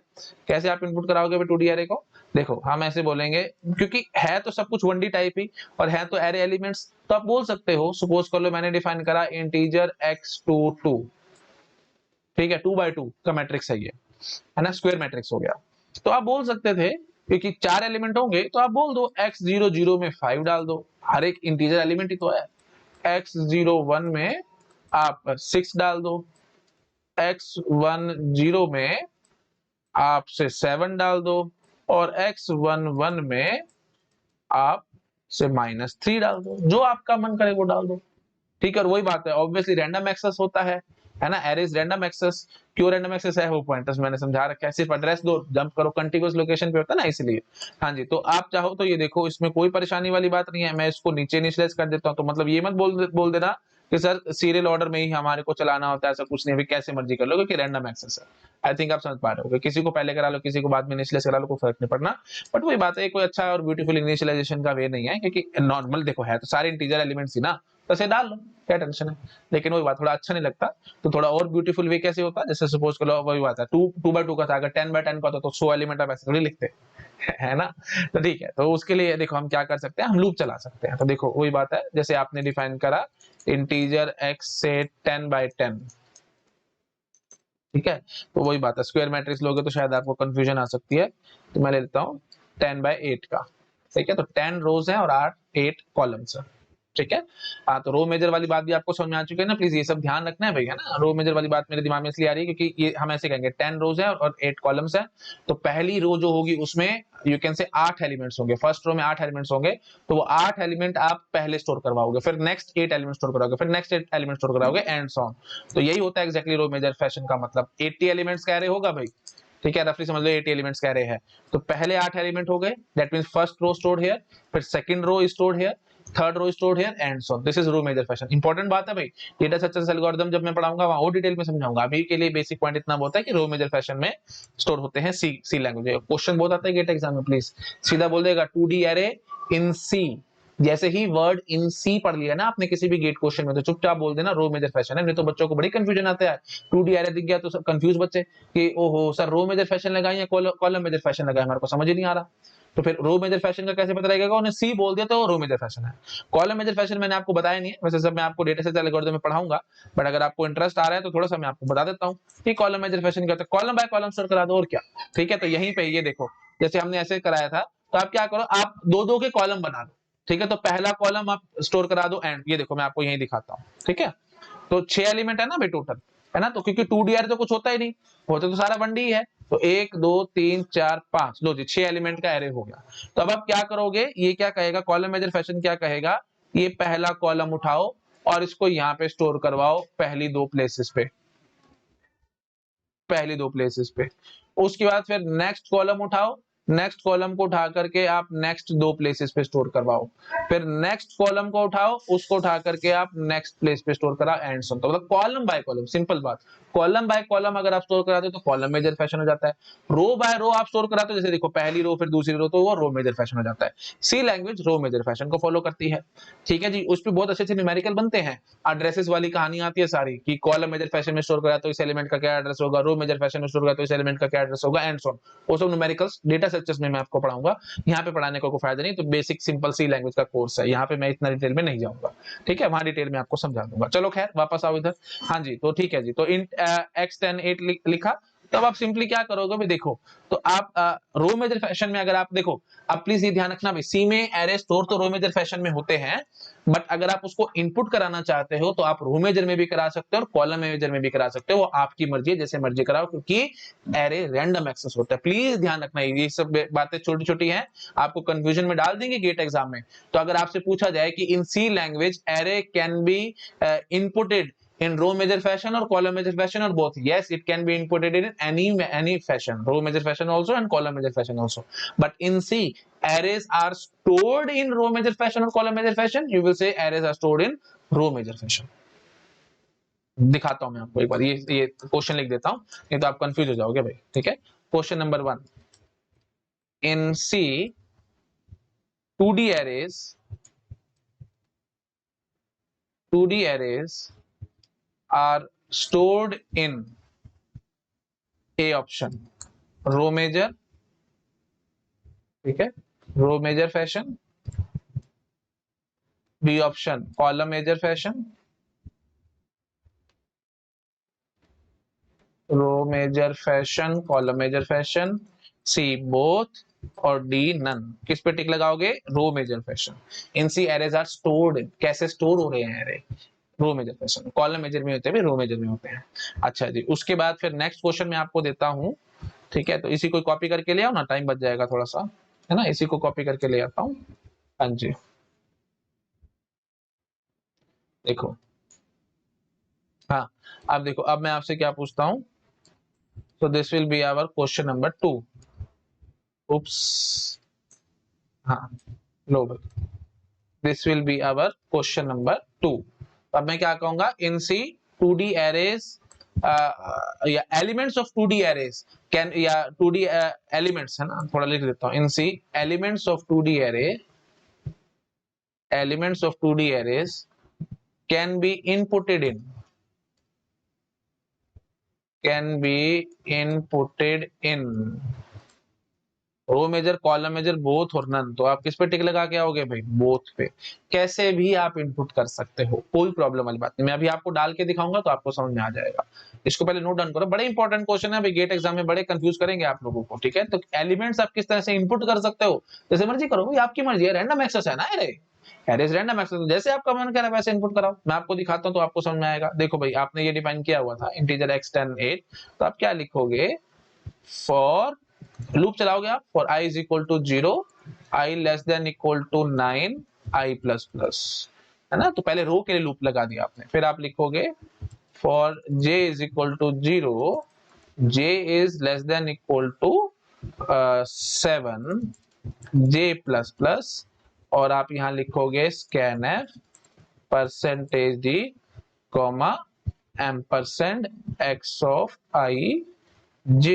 कैसे आप इनपुट कराओगे 2D अरे को? देखो हम ऐसे बोलेंगे, क्योंकि है तो सब कुछ 1D टाइप ही और है तो एरे एलिमेंट्स, तो आप बोल सकते हो, सपोज कर लो मैंने डिफाइन करा इंटीजर x22, ठीक है, 2x2 का मैट्रिक्स है ये, है ना, स्क्वायर मैट्रिक्स हो गया। तो आप बोल सकते थे क्योंकि 4 एलिमेंट होंगे तो आप बोल दो x00 में 5 डाल दो, हर एक इंटीजर एलिमेंट ही तो है। x01 में आप 6 डाल दो, x10 में आप से 7 डाल दो, और x11 में आप से -3 डाल दो, जो आपका मन करे वो डाल दो। ठीक है, और वही बात है, ऑब्वियसली रैंडम एक्सेस होता है ना, एरेज रैंडम एक्सेस। क्यों रैंडम एक्सेस है? वो पॉइंटर्स मैंने समझा रखा है, सिर्फ एड्रेस दो, जंप करो कंटिन्यूअस लोकेशन पे होता है ना, इसलिए। हाँ जी, तो आप चाहो तो ये देखो, इसमें कोई परेशानी वाली बात नहीं है, मैं इसको नीचे इनिशियलाइज कर देता हूँ, तो मतलब ये मत बोल देना कि सर सीरियल ऑर्डर में ही हमारे को चलाना होता है, ऐसा कुछ नहीं, अभी कैसे मर्जी कर लो, क्योंकि रैंडम एक्सेस है। आई थिंक आप समझ पा रहे हो, किसी को पहले करा लो किसी को बाद में इनिशियलाइज करा लो, कोई फर्क नहीं पड़ना। बट वही बात है, कोई अच्छा और ब्यूटीफुल इनिशियलाइजेशन का वे नहीं है, क्योंकि नॉर्मल देखो है तो सारे इंटीजर एलिमेंट्स ही ना, तो ऐसे डाल लो, क्या टेंशन है। लेकिन वही बात थोड़ा अच्छा नहीं लगता, तो थोड़ा और ब्यूटीफुल वे कैसे होता है, जैसे सपोज कर लो वही बात है, 2x2 का था, अगर 10x10 का होता तो 100 एलिमेंट आप ऐसे थोड़ी लिखते है ना। तो ठीक है, तो उसके लिए देखो हम क्या कर सकते हैं, हम लूप चला सकते हैं। तो देखो वही बात है, जैसे आपने डिफाइन करा इंटीजर x से 10x10, ठीक है, तो वही बात है, स्क्वायर मैट्रिक्स लोगे तो शायद आपको कंफ्यूजन आ सकती है, तो मैं ले लेता हूँ 10/8 का। ठीक है, तो 10 रोज है और 8 कॉलम्स है। ठीक है, हाँ, तो रो मेजर वाली बात भी आपको समझ में आ चुकी है ना, प्लीज ये सब ध्यान रखना है भैया ना। रो मेजर वाली बात मेरे दिमाग में इसलिए आ रही है क्योंकि ये हम ऐसे कहेंगे 10 रोज है और 8 कॉलम्स है, तो पहली रो जो होगी उसमें यू कैन से 8 एलिमेंट्स होंगे, फर्स्ट रो में 8 एलिमेंट्स होंगे, तो वो 8 एलिमेंट आप पहले स्टोर करवाओगे, फिर नेक्स्ट 8 एलिमेंट स्टोर कराओगे, फिर नेक्स्ट 8 एलिमेंट स्टोर कराओगे एंड सो ऑन। तो यही होता है एक्जैक्टली रो मेजर फैशन का मतलब, 80 एलिमेंट्स का एरे होगा भाई। ठीक है, रफली समझ लो 80 एलिमेंट्स का एरे है, तो पहले 8 एलिमेंट हो गए, that means first row stored here, फिर second row stored here, third row stored here and so this is row major fashion. Important बात है भाई, डेटा स्ट्रक्चर्स एल्गोरिथम जब मैं पढ़ाऊंगा वहां और डिटेल में समझाऊंगा, अभी के लिए बेसिक पॉइंट इतना बहुत है कि रो मेजर फैशन में स्टोर होते हैं सी लैंग्वेज। क्वेश्चन बहुत आता है गेट एग्जाम में, प्लीज सीधा बोल देगा 2D अरे इन सी, जैसे ही वर्ड इन सी पढ़ लिया ना आपने किसी भी गेट क्वेश्चन में, तो चुपचाप बोल देना रो मेजर फैशन है, नहीं तो बच्चों को बड़ी कंफ्यूजन आता है। 2D अरे दिख गया तो सब कंफ्यूज बच्चे कि ओहो सर रो मेजर फैशन लगाए या कॉलम मेजर फैशन लगाए, हमारे को समझ ही नहीं आ रहा। तो फिर रो मेजर फैशन का कैसे पता लगेगा? उन्हें सी बोल दिया तो रो मेजर फैशन है। कॉलम मेजर फैशन मैंने आपको बताया नहीं है, वैसे सब मैं आपको डेटा स्ट्रक्चर एल्गोरिथम में पढ़ाऊंगा, बट अगर आपको इंटरेस्ट आ रहा है तो थोड़ा सा मैं आपको बता देता हूँ कि कॉलम मेजर फैशन क्या होता है। कॉलम बाय कॉलम स्टोर करा दो और क्या। ठीक है, तो यहीं पे ये देखो, जैसे हमने ऐसे कराया था, तो आप क्या करो, आप 2-2 के कॉलम बना दो। ठीक है, तो पहला कॉलम आप स्टोर करा दो एंड ये देखो मैं आपको यही दिखाता हूँ। ठीक है, तो 6 एलिमेंट है ना भाई टोटल, है ना, तो क्योंकि 2D अरे तो कुछ होता ही नहीं, होता तो सारा 1D है, तो 1 2 3 4 5 लो जी 6 एलिमेंट का एरे हो गया। तो अब आप क्या करोगे, ये क्या कहेगा, कॉलम मेजर फैशन क्या कहेगा ये पहला कॉलम उठाओ और इसको यहाँ पे स्टोर करवाओ पहली दो प्लेसेस पे, पहली दो प्लेसेस पे। उसके बाद फिर नेक्स्ट कॉलम उठाओ, नेक्स्ट कॉलम को उठा करके आप नेक्स्ट दो प्लेसेस पे स्टोर करवाओ, फिर नेक्स्ट कॉलम को उठाओ, उसको उठा करके आप नेक्स्ट प्लेस पे स्टोर करा, एंड सो। तो मतलब कॉलम बाय कॉलम, सिंपल बात। कॉलम बाय कॉलम अगर आप स्टोर कराते हो तो कॉलम मेजर फैशन हो जाता है। रो बाय रो आप स्टोर कराते हो, जैसे देखो पहली रो फिर दूसरी रो, तो वो रो मेजर फैशन हो जाता है। सी लैंग्वेज रो मेजर फैशन को फॉलो करती है। ठीक है जी, उस पर बहुत अच्छे अच्छे न्यूमेरिकल बनते हैं, एड्रेसेस वाली कहानी आती है सारी कि कॉलम मेजर फैशन में स्टोर करा तो इस एलिमेंट का क्या एड्रेस होगा, रो मेजर फैशन में स्टोर करा तो इस एलिमेंट का क्या एड्रेस होगा, एंड सो ऑन। वो सब न्यूमेरिकल्स डेटा स्ट्रक्चर्स में मैं आपको पढ़ाऊंगा, यहाँ पे पढ़ाने का कोई फायदा नहीं। तो बेसिक सिंपल सी लैंग्वेज का कोर्स है, यहाँ पे मैं इतना डिटेल में नहीं जाऊंगा, ठीक है, वहां डिटेल में आपको समझा दूंगा। चलो खैर वापस आओ इधर। हाँ जी, तो ठीक है जी, तो इंट x10 8 लिखा। तो अब आप सिंपली क्या करोगे भी, देखो तो आप रो मेजर फैशन में अगर आप देखो, अब प्लीज ये ध्यान रखना भाई, सी में एरे स्टोर तो रो मेजर फैशन में होते हैं, बट अगर आप उसको इनपुट कराना चाहते हो तो आप रो मेजर में भी करा सकते हो और कॉलम मेजर में भी करा सकते हो, वो आपकी मर्जी है, जैसे मर्जी कराओ, क्योंकि एरे रैंडम एक्सेस होता है। प्लीज ध्यान रखना, ये सब बातें छोटी छोटी हैं, आपको कंफ्यूजन में डाल देंगे गेट एग्जाम में। तो अगर आपसे पूछा जाए कि in C language array can be inputted in row major fashion or column major fashion or both, yes it can be inputted in any fashion, row major fashion also and column major fashion also, but in C arrays are stored in row major fashion or column major fashion, you will say arrays are stored in row major fashion। दिखाता हूं मैं आपको एक बार, ये question लिख देता हूं, नहीं तो आप कंफ्यूज हो जाओगे भाई, ठीक है। Question number 1, in C 2D arrays 2D arrays are stored in A option row major, ठीक है, row major fashion, B option column major fashion, row major fashion column major fashion, C both, और D none. किस पे tick लगाओगे, row major fashion. In C arrays are stored, कैसे store हो रहे हैं array, row major fashion. Column major में होते हैं, रो मेजर में होते हैं। अच्छा जी, उसके बाद फिर नेक्स्ट क्वेश्चन में आपको देता हूं, ठीक है, तो इसी को कॉपी करके ले आओ ना, टाइम बच जाएगा थोड़ा सा, है ना, इसी को कॉपी करके ले आता हूँ। हाँ जी, देखो, हाँ, अब देखो, अब मैं आपसे क्या पूछता हूँ, तो this will be our question number 2। Oops, हाँ, लो भाई, this will be our question number 2। अब मैं क्या कहूंगा, इन सी 2D एरेज या elements of 2D arrays can, या 2D एलिमेंट्स, है ना, थोड़ा लिख देता हूँ, in C elements of 2D array, elements of 2D arrays can be inputted in, can be inputted in row major column major both और none. तो आप किस पे टिक लगा के आओगे भाई, बोथ पे। कैसे भी आप इनपुट कर सकते हो, कोई प्रॉब्लम वाली बात नहीं, मैं अभी आपको डाल के दिखाऊंगा तो आपको समझ में आ जाएगा। इसको पहले नोट डाउन करो, बड़े इंपॉर्टेंट क्वेश्चन है भाई, गेट एग्जाम में बड़े कंफ्यूज करेंगे आप लोगों को, ठीक है। तो एलिमेंट्स आप किस तरह से इनपुट कर सकते हो, जैसे मर्जी करो भाई, आपकी मर्जी है, रैंडम एक्सेस है ना, अरे एरेज रैंडम एक्सेस, जैसे आपका मन करे वैसे इनपुट कराओ। मैं आपको दिखाता हूं तो आपको समझ में आएगा। देखो भाई, आपने ये डिफाइन किया हुआ था इंटीजर x10 8, तो आप क्या लिखोगे, फॉर लूप चलाओगे आप, for i is equal to 0, i less than equal to 9, i plus plus, है ना। तो पहले रो के लिए लूप लगा दिया आपने, फिर आप लिखोगे for j is equal to 0, j is less than equal to 7, j plus plus, और आप यहां लिखोगे scanf percentage d comma ampersand x of i j,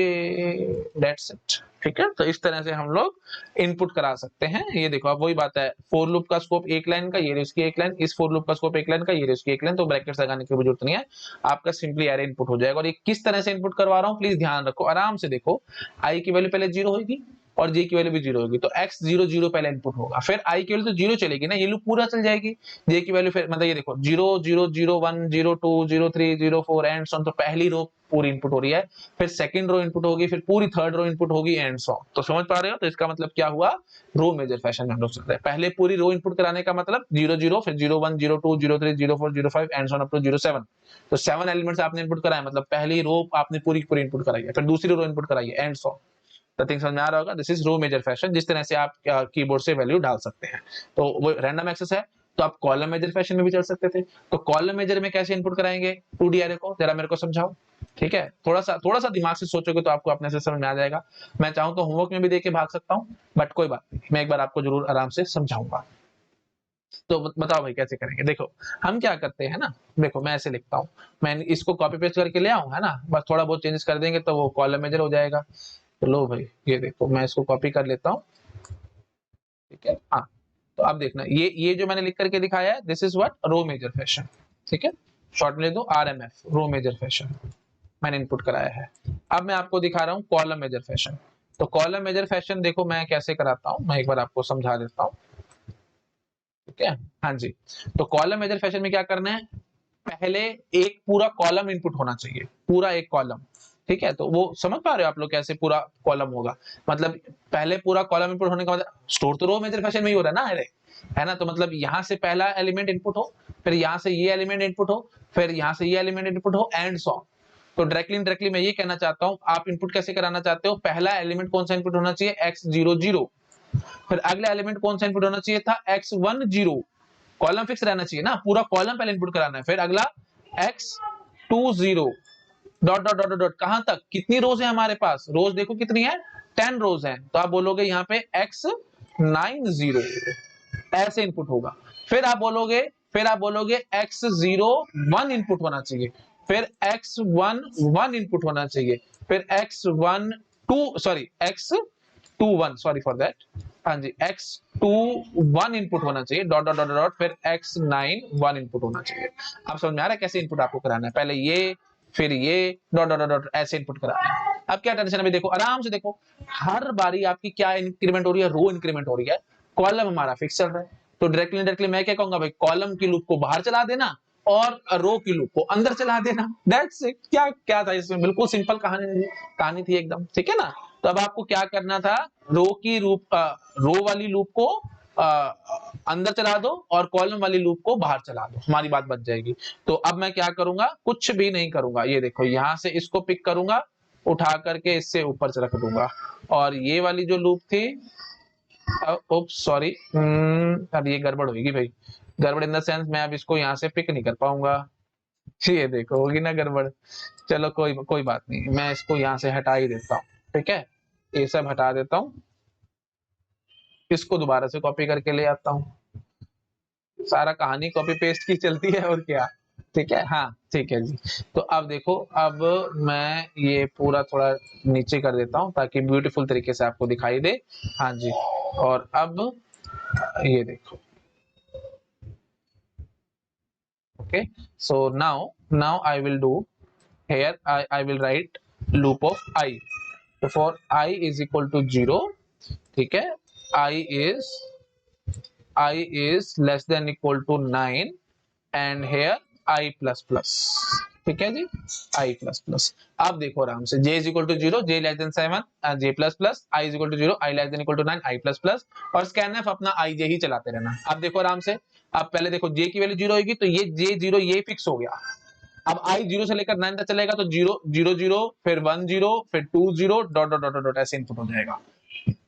that's it, ठीक है। तो इस तरह से हम लोग इनपुट करा सकते हैं। ये देखो, अब वही बात है, फॉर लूप का स्कोप एक लाइन का, ये इसकी एक लाइन, इस फॉर लूप का स्कोप एक लाइन का, ये इसकी एक लाइन, तो ब्रैकेट्स लगाने की जरूरत नहीं है, आपका सिंपली एरे इनपुट हो जाएगा। और ये किस तरह से इनपुट करवा रहा हूँ, प्लीज ध्यान रखो, आराम से देखो, आई की वैल्यू पहले 0 होगी और j की वैल्यू भी 0 होगी, तो x 0 0 पहले इनपुट होगा, फिर i की वैल्यू तो 0 चलेगी ना, ये लूप पूरा चल जाएगी, j की वैल्यू फिर मतलब ये देखो 0 0 0 1 0 2 0 3 0 4 एंड सो ऑन, तो पहली रो पूरी इनपुट हो रही है, फिर सेकंड रो इनपुट होगी, फिर पूरी थर्ड रो इनपुट होगी एंड सो ऑन। तो समझ पा रहे हो, तो इसका मतलब क्या हुआ, रो मेजर फैशन में हम लोग चल रहे हैं। पहले पूरी रो इनपुट कराने का मतलब 0 0, फिर 0 1 0 2 0 3 0 4 0 5 and so on up to 0 7। तो 7 एलिमेंट्स आपने इनपुट कराए, मतलब पहली रो आपने पूरी पूरी इनपुट कराई है, फिर दूसरी रो इनपुट कराई है एंड सो ऑन। तो थिंग समझ में आ रहा होगा, this is row major fashion, जिस तरह से आप कीबोर्ड से वैल्यू डाल सकते हैं। तो वो रैंडम एक्सेस है, तो आप कॉलम मेजर फैशन में भी चल सकते थे। तो कॉलम मेजर में कैसे इनपुट कराएंगे 2D एरे को, जरा मेरे को समझाओ। ठीक है, थोड़ा सा दिमाग से सोचोगे तो आपको अपने से समझ में आ जाएगा। मैं चाहूं तो होमवर्क में भी देके भाग सकता हूं, बट कोई बात नहीं, मैं एक बार आपको जरूर आराम से समझाऊंगा। तो बताओ भाई कैसे करेंगे। देखो हम क्या करते हैं ना, देखो मैं ऐसे लिखता हूँ, मैं इसको कॉपी पेस्ट करके ले आऊं, है ना, बस थोड़ा बहुत चेंजेस कर देंगे तो वो कॉलम मेजर हो जाएगा। तो लो भाई ये देखो, मैं इसको कॉपी कर लेता हूँ। ठीक है, हाँ, तो अब देखना, ये जो मैंने लिख करके दिखाया है, this is what row major fashion. ठीक है, शॉर्ट में ले दो RMF, रो मेजर फैशन मैंने इनपुट कराया है। अब मैं आपको दिखा रहा हूँ कॉलम मेजर फैशन। तो कॉलम मेजर फैशन देखो मैं कैसे कराता हूँ, मैं एक बार आपको समझा देता हूँ। ठीक है, हाँ जी, तो कॉलम मेजर फैशन में क्या करना है, पहले एक पूरा कॉलम इनपुट होना चाहिए, पूरा एक कॉलम। ठीक है, तो वो समझ पा रहे हो आप लोग कैसे पूरा कॉलम होगा, मतलब पहले पूरा कॉलम इनपुट होने का मतलब स्टोर तो रो मेजर फैशन में ही हो रहा है ना, अरे है ना, तो मतलब यहाँ से पहला एलिमेंट इनपुट हो, फिर यहाँ से ये एलिमेंट इनपुट हो, फिर यहाँ से ये एलिमेंट इनपुट हो, एंड सो। तो डायरेक्टली मैं ये कहना चाहता हूँ, आप इनपुट कैसे कराना चाहते हो, पहला एलिमेंट कौन सा इनपुट होना चाहिए x00, फिर अगला एलिमेंट कौन सा इनपुट होना चाहिए था x10, कॉलम फिक्स रहना चाहिए ना, पूरा कॉलम पहले इनपुट कराना है, फिर अगला x20, dot dot dot dot, कहां तक, कितनी रोज है हमारे पास, रोज देखो कितनी है, 10 रोज है, तो आप बोलोगे यहाँ पे x90, ऐसे इनपुट होगा। फिर आप बोलोगे x01 इनपुट होना चाहिए, फिर x11 इनपुट होना चाहिए, फिर x21 सॉरी फॉर दैट, हाँ जी x21 इनपुट होना चाहिए, डॉट डॉट डॉट डॉट, फिर x91 इनपुट होना चाहिए। आप समझ में आ रहा है कैसे इनपुट आपको कराना है, पहले ये फिर ये डॉट डॉट डॉट ऐसे इनपुट कराना है। अब क्या टेंशन है भाई, देखो आराम से देखो, हर बारी आपकी क्या इंक्रीमेंट हो रही है, रो इंक्रीमेंट हो रही है, कॉलम हमारा फिक्स चल रहा है, तो डायरेक्टली मैं क्या कहूंगा भाई, कॉलम की लूप को बाहर चला देना और रो की लूप को अंदर चला देना, दैट्स इट। क्या क्या था इसमें, बिल्कुल सिंपल कहानी थी एकदम, ठीक है ना। तो अब आपको क्या करना था, रो वाली लूप को अंदर चला दो और कॉलम वाली लूप को बाहर चला दो, हमारी बात बच जाएगी। तो अब मैं क्या करूंगा, कुछ भी नहीं करूंगा, ये देखो यहां से इसको पिक करूंगा, उठा करके इससे ऊपर से रख दूंगा, और ये वाली जो लूप थी, सॉरी, अब ये गड़बड़ होगी भाई, गड़बड़ इन द सेंस मैं अब इसको यहाँ से पिक नहीं कर पाऊंगा, ये देखो होगी ना गड़बड़। चलो कोई कोई बात नहीं, मैं इसको यहाँ से हटा ही देता हूँ। ठीक है, ये सब हटा देता हूँ, इसको दोबारा से कॉपी करके ले आता हूँ, सारा कहानी कॉपी पेस्ट की चलती है और क्या। ठीक है, हाँ ठीक है जी। तो अब देखो, अब मैं ये पूरा थोड़ा नीचे कर देता हूँ ताकि ब्यूटीफुल तरीके से आपको दिखाई दे। हाँ जी, और अब ये देखो, okay, so now I will do, here I will write loop of I, so for I is equal to 0, ठीक है, I is less than equal to 9, and here I plus plus, ठीक है जी, I plus plus। अब देखो आराम से, J is equal to 0, J less than 7, J plus plus, I is equal to 0, I less than equal to 9, I plus plus, और scanf अपना IJ ही चलाते रहना। अब देखो आराम से, अब पहले देखो J की वैल्यू 0 होगी तो ये J0 ये फिक्स हो गया, अब I 0 से लेकर 9 तक चलेगा तो 0 0 0 फिर 1 0 फिर 2 0 डॉट डॉट डॉट डॉट ऐसे इनपुट हो जाएगा।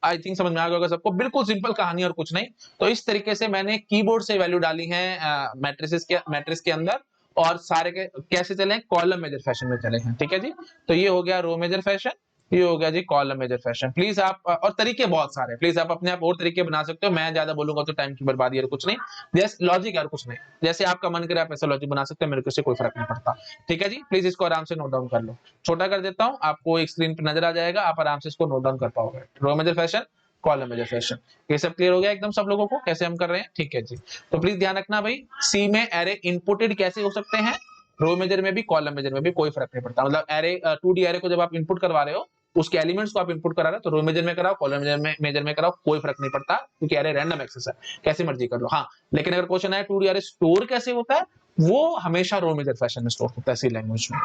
आई थिंक समझ में आ गया होगा सबको, बिल्कुल सिंपल कहानी और कुछ नहीं। तो इस तरीके से मैंने कीबोर्ड से वैल्यू डाली है मैट्रिक्स के अंदर, और सारे के कैसे चले, कॉलम मेजर फैशन में चले हैं। ठीक है जी, तो ये हो गया रो मेजर फैशन, ये हो गया G column major fashion. Please आप, और तरीके बहुत सारे, प्लीज आप अपने आप और तरीके बना सकते हो, मैं ज्यादा बोलूंगा तो टाइम की बर्बादी और कुछ नहीं, जैसे लॉजिक और कुछ नहीं, जैसे आपका मन करे आप ऐसा लॉजिक बना सकते हो, मेरे को इससे कोई फर्क नहीं पड़ता। ठीक है जी, प्लीज इसको आराम से नोट डाउन कर लो, छोटा कर देता हूँ, आपको एक स्क्रीन पर नजर आ जाएगा, आप आराम से इसको नोट डाउन कर पाओगे। Row major fashion, column major fashion, ये सब क्लियर हो गया एकदम सब लोगों को कैसे हम कर रहे हैं। ठीक है जी, तो प्लीज ध्यान रखना भाई, सी में एरे इनपुटेड कैसे हो सकते हैं, रो मेजर में भी कॉलम मेजर में भी कोई फर्क नहीं पड़ता, मतलब एरे 2D एरे को जब आप इनपुट करवा रहे हो, उसके एलिमेंट्स को आप इनपुट करा रहे हो, तो रो मेजर में कराओ, कॉलम मेजर में कराओ, कोई फर्क नहीं पड़ता, क्योंकि एरे रैंडम एक्सेस है, कैसे मर्जी कर लो। हाँ, लेकिन अगर क्वेश्चन है 2D एरे स्टोर कैसे होता है, वो हमेशा रो मेजर फैशन में स्टोर होता है सी लैंग्वेज में।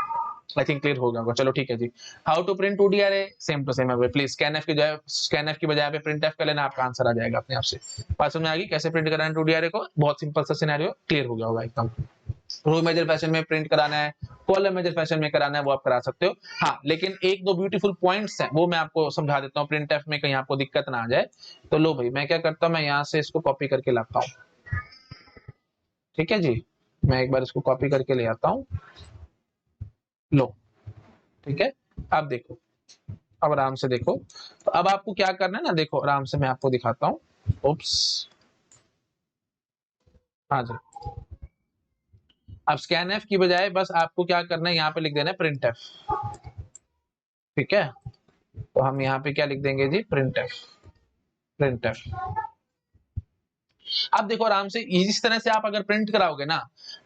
आई थिंक क्लियर हो गया होगा, चलो ठीक है जी। How to print 2D array, same to same है, प्लीज स्कैनएफ की बजाय पे प्रिंटएफ कर लेना, आपका आंसर आ जाएगा अपने आप से। बात समझ में आ गई कैसे प्रिंट करना है 2D एरे को, बहुत सिंपल सा सिनेरियो क्लियर हो गया होगा एकदम। रो मेजर फैशन में प्रिंट कराना है, कॉलम मेजर फैशन में कराना है, वो आप करा सकते हो। हाँ, लेकिन एक दो ब्यूटीफुल पॉइंट्स हैं, वो मैं आपको समझा देता हूँ, प्रिंटएफ में कहीं आपको दिक्कत ना आ जाए। तो लो भाई, मैं क्या करता हूँ, मैं यहाँ से इसको कॉपी करके लाता हूँ, ठीक है जी, मैं एक बार इसको कॉपी करके ले आता हूँ, लो, ठीक है। अब देखो, अब आराम से देखो, तो अब आपको क्या करना है ना, देखो आराम से मैं आपको दिखाता हूँ। उप्स, हाँ जी। अब स्कैन एफ की बजाय बस आपको क्या करना है, यहाँ पे लिख देना है प्रिंट एफ, ठीक है। तो हम यहाँ पे क्या लिख देंगे जी, प्रिंट एफ, प्रिंट एफ। अब देखो आराम से, इस तरह से आप अगर प्रिंट कराओगे ना,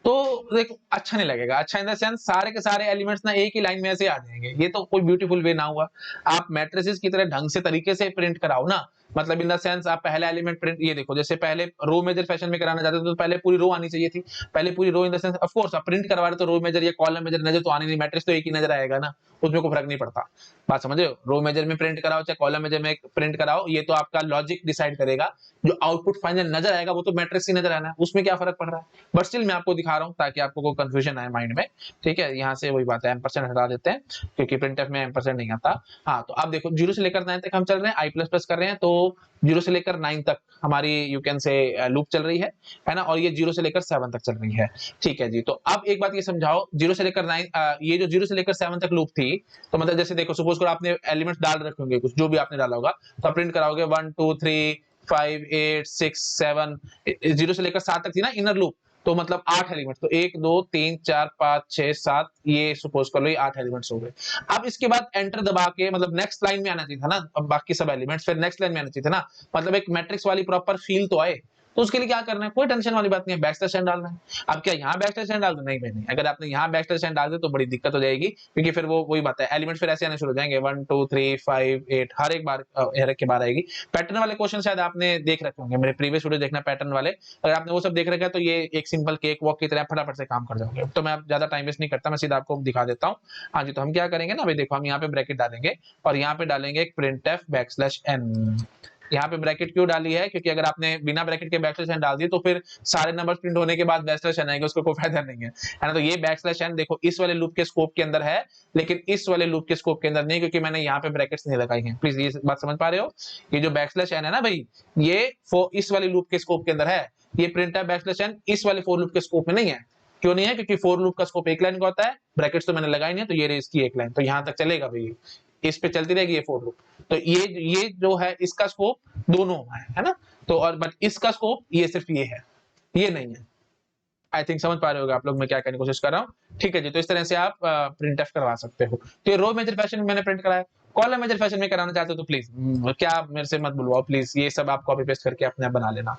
तो देखो अच्छा नहीं लगेगा। अच्छा इन द सेंस सारे के सारे एलिमेंट्स ना एक ही लाइन में ऐसे आ जाएंगे, ये तो कोई ब्यूटीफुल वे ना हुआ। आप मैट्रिसेस की तरह ढंग से तरीके से प्रिंट कराओ ना, मतलब इन द सेंस आप पहला एलिमेंट प्रिंट, ये देखो जैसे पहले रो मेजर फैशन में कराना चाहते थे तो पहले पूरी रो आनी चाहिए थी, पहले पूरी row in the sense, of course आप प्रिंट करवा रहे तो रो मेजर या कॉलम मेजर नजर तो आनी नहीं, मैट्रिक्स तो एक ही नजर आएगा ना, उसमें कोई फर्क नहीं पड़ता। बात समझ रहे हो, रो मेजर में प्रिंट कराओ चाहे कॉलम मेजर में प्रिंट कराओ, ये तो आपका लॉजिक डिसाइड करेगा। जो आउटपुट फाइनल नजर आएगा वो तो मैट्रिक्स ही नजर आना है, उसमें क्या फर्क पड़ रहा है। बट स्टिल मैं आपको दिखा रहा हूँ ताकि आपको कोई कंफ्यूजन आए माइंड में, ठीक है। यहाँ से वही बात है, एम्परसेंड हटा देते हैं क्योंकि प्रिंटफ में एम्परसेंड नहीं आता। हाँ, तो अब देखो 0 से लेकर 9 तक हम चल रहे हैं, आई प्लस प्लस कर रहे हैं, तो 0 से लेकर 9 तक हमारी यू कैन से लूप चल रही है ना, और ये 0 से लेकर 7 तक चल रही है, ठीक है जी। तो अब एक बात ये समझाओ, 0 से लेकर 9, ये जो 0 से लेकर 7 तक लूप थी, तो मतलब जैसे देखो सपोज करो आपने एलिमेंट्स डाल रखे होंगे कुछ, जो भी आपने डाला होगा, तो आप प्रिंट कराओगे 1 2 3 5 8 6 7, 0 से लेकर 7 तक थी ना इनर लूप, तो मतलब 8 एलिमेंट, तो 1 2 3 4 5 6 7, ये सपोज कर लो ये 8 एलिमेंट्स हो गए। अब इसके बाद एंटर दबा के मतलब नेक्स्ट लाइन में आना चाहिए था ना, अब बाकी सब एलिमेंट्स फिर नेक्स्ट लाइन में आना चाहिए था ना, मतलब एक मैट्रिक्स वाली प्रॉपर फील तो आए। तो उसके लिए क्या करना है, कोई टेंशन वाली बात नहीं है, बैकस्लैश एन डालना है। अब क्या यहाँ बैकस्लैश एन डाल दो, नहीं नहीं, अगर आपने यहाँ बैकस्लैश एन डाल दे तो बड़ी दिक्कत हो जाएगी, क्योंकि फिर वो वही बात है, एलिमेंट फिर ऐसे आने शुरू हो जाएंगे 1 2 3 5 8, हर एक बार हर एक के बार आएगी। पैटर्न वाले क्वेश्चन शायद आपने देख रखे होंगे, मेरे प्रीवियस वीडियो देखना पैटर्न वाले, अगर आपने वो सब देख रखा है तो ये एक सिंपल केक वॉक की तरह फटाफट से काम कर जाओगे। तो मैं ज्यादा टाइम वेस्ट नहीं करता, मैं सीधा आपको दिखा देता हूँ। हाँ जी, तो हम क्या करेंगे ना भाई, देखो हम यहाँ पे ब्रैकेट डालेंगे और यहाँ पे डालेंगे एक प्रिंट एफ बैकस्लैश एन। यहाँ पे ब्रैकेट क्यों डाली है, क्योंकि अगर आपने बिना ब्रैकेट के बैकस्लैश एन डाल दी तो फिर सारे नंबर्स प्रिंट होने के बाद बैकस्लैश एन आएगा, उसको कोई फायदा नहीं है ना। तो ये बैकस्लैश एन देखो इस वाले लूप के स्कोप के अंदर है, लेकिन इस वाले लूप के स्कोप के अंदर नहीं, क्योंकि मैंने यहाँ पे ब्रैकेट्स नहीं लगाई हैं। प्लीज ये बात समझ पा रहे हो, ये जो बैकस्लैश एन है ना भाई, ये इस वाले लूप के स्कोप के अंदर है, ये प्रिंट है बैकस्लैश एन इस वाले फोर लूप के स्कोप में नहीं है। क्यों नहीं है, क्योंकि फोर लूप का स्कोप एक लाइन का होता है, ब्रैकेट्स तो मैंने लगाई नहीं है, तो ये इसकी एक लाइन, तो यहाँ तक चलेगा भाई, इस पे चलती रहेगी ये फोर लूप। तो ये जो है इसका स्कोप दोनों है ना, तो और बट इसका स्कोप ये सिर्फ ये है, ये नहीं है। आई थिंक समझ पा रहे होगा आप लोग मैं क्या करने की कोशिश कर रहा हूँ, ठीक है जी। तो इस तरह से आप प्रिंट एफ करवा सकते हो। तो ये रो मेजर फैशन में मैंने प्रिंट कराया, कॉलम मेजर फैशन में कराना चाहते हो तो प्लीज क्या मेरे से मत बुलवाओ प्लीज, ये सब आप कॉपी पेस्ट करके अपने आप बना लेना,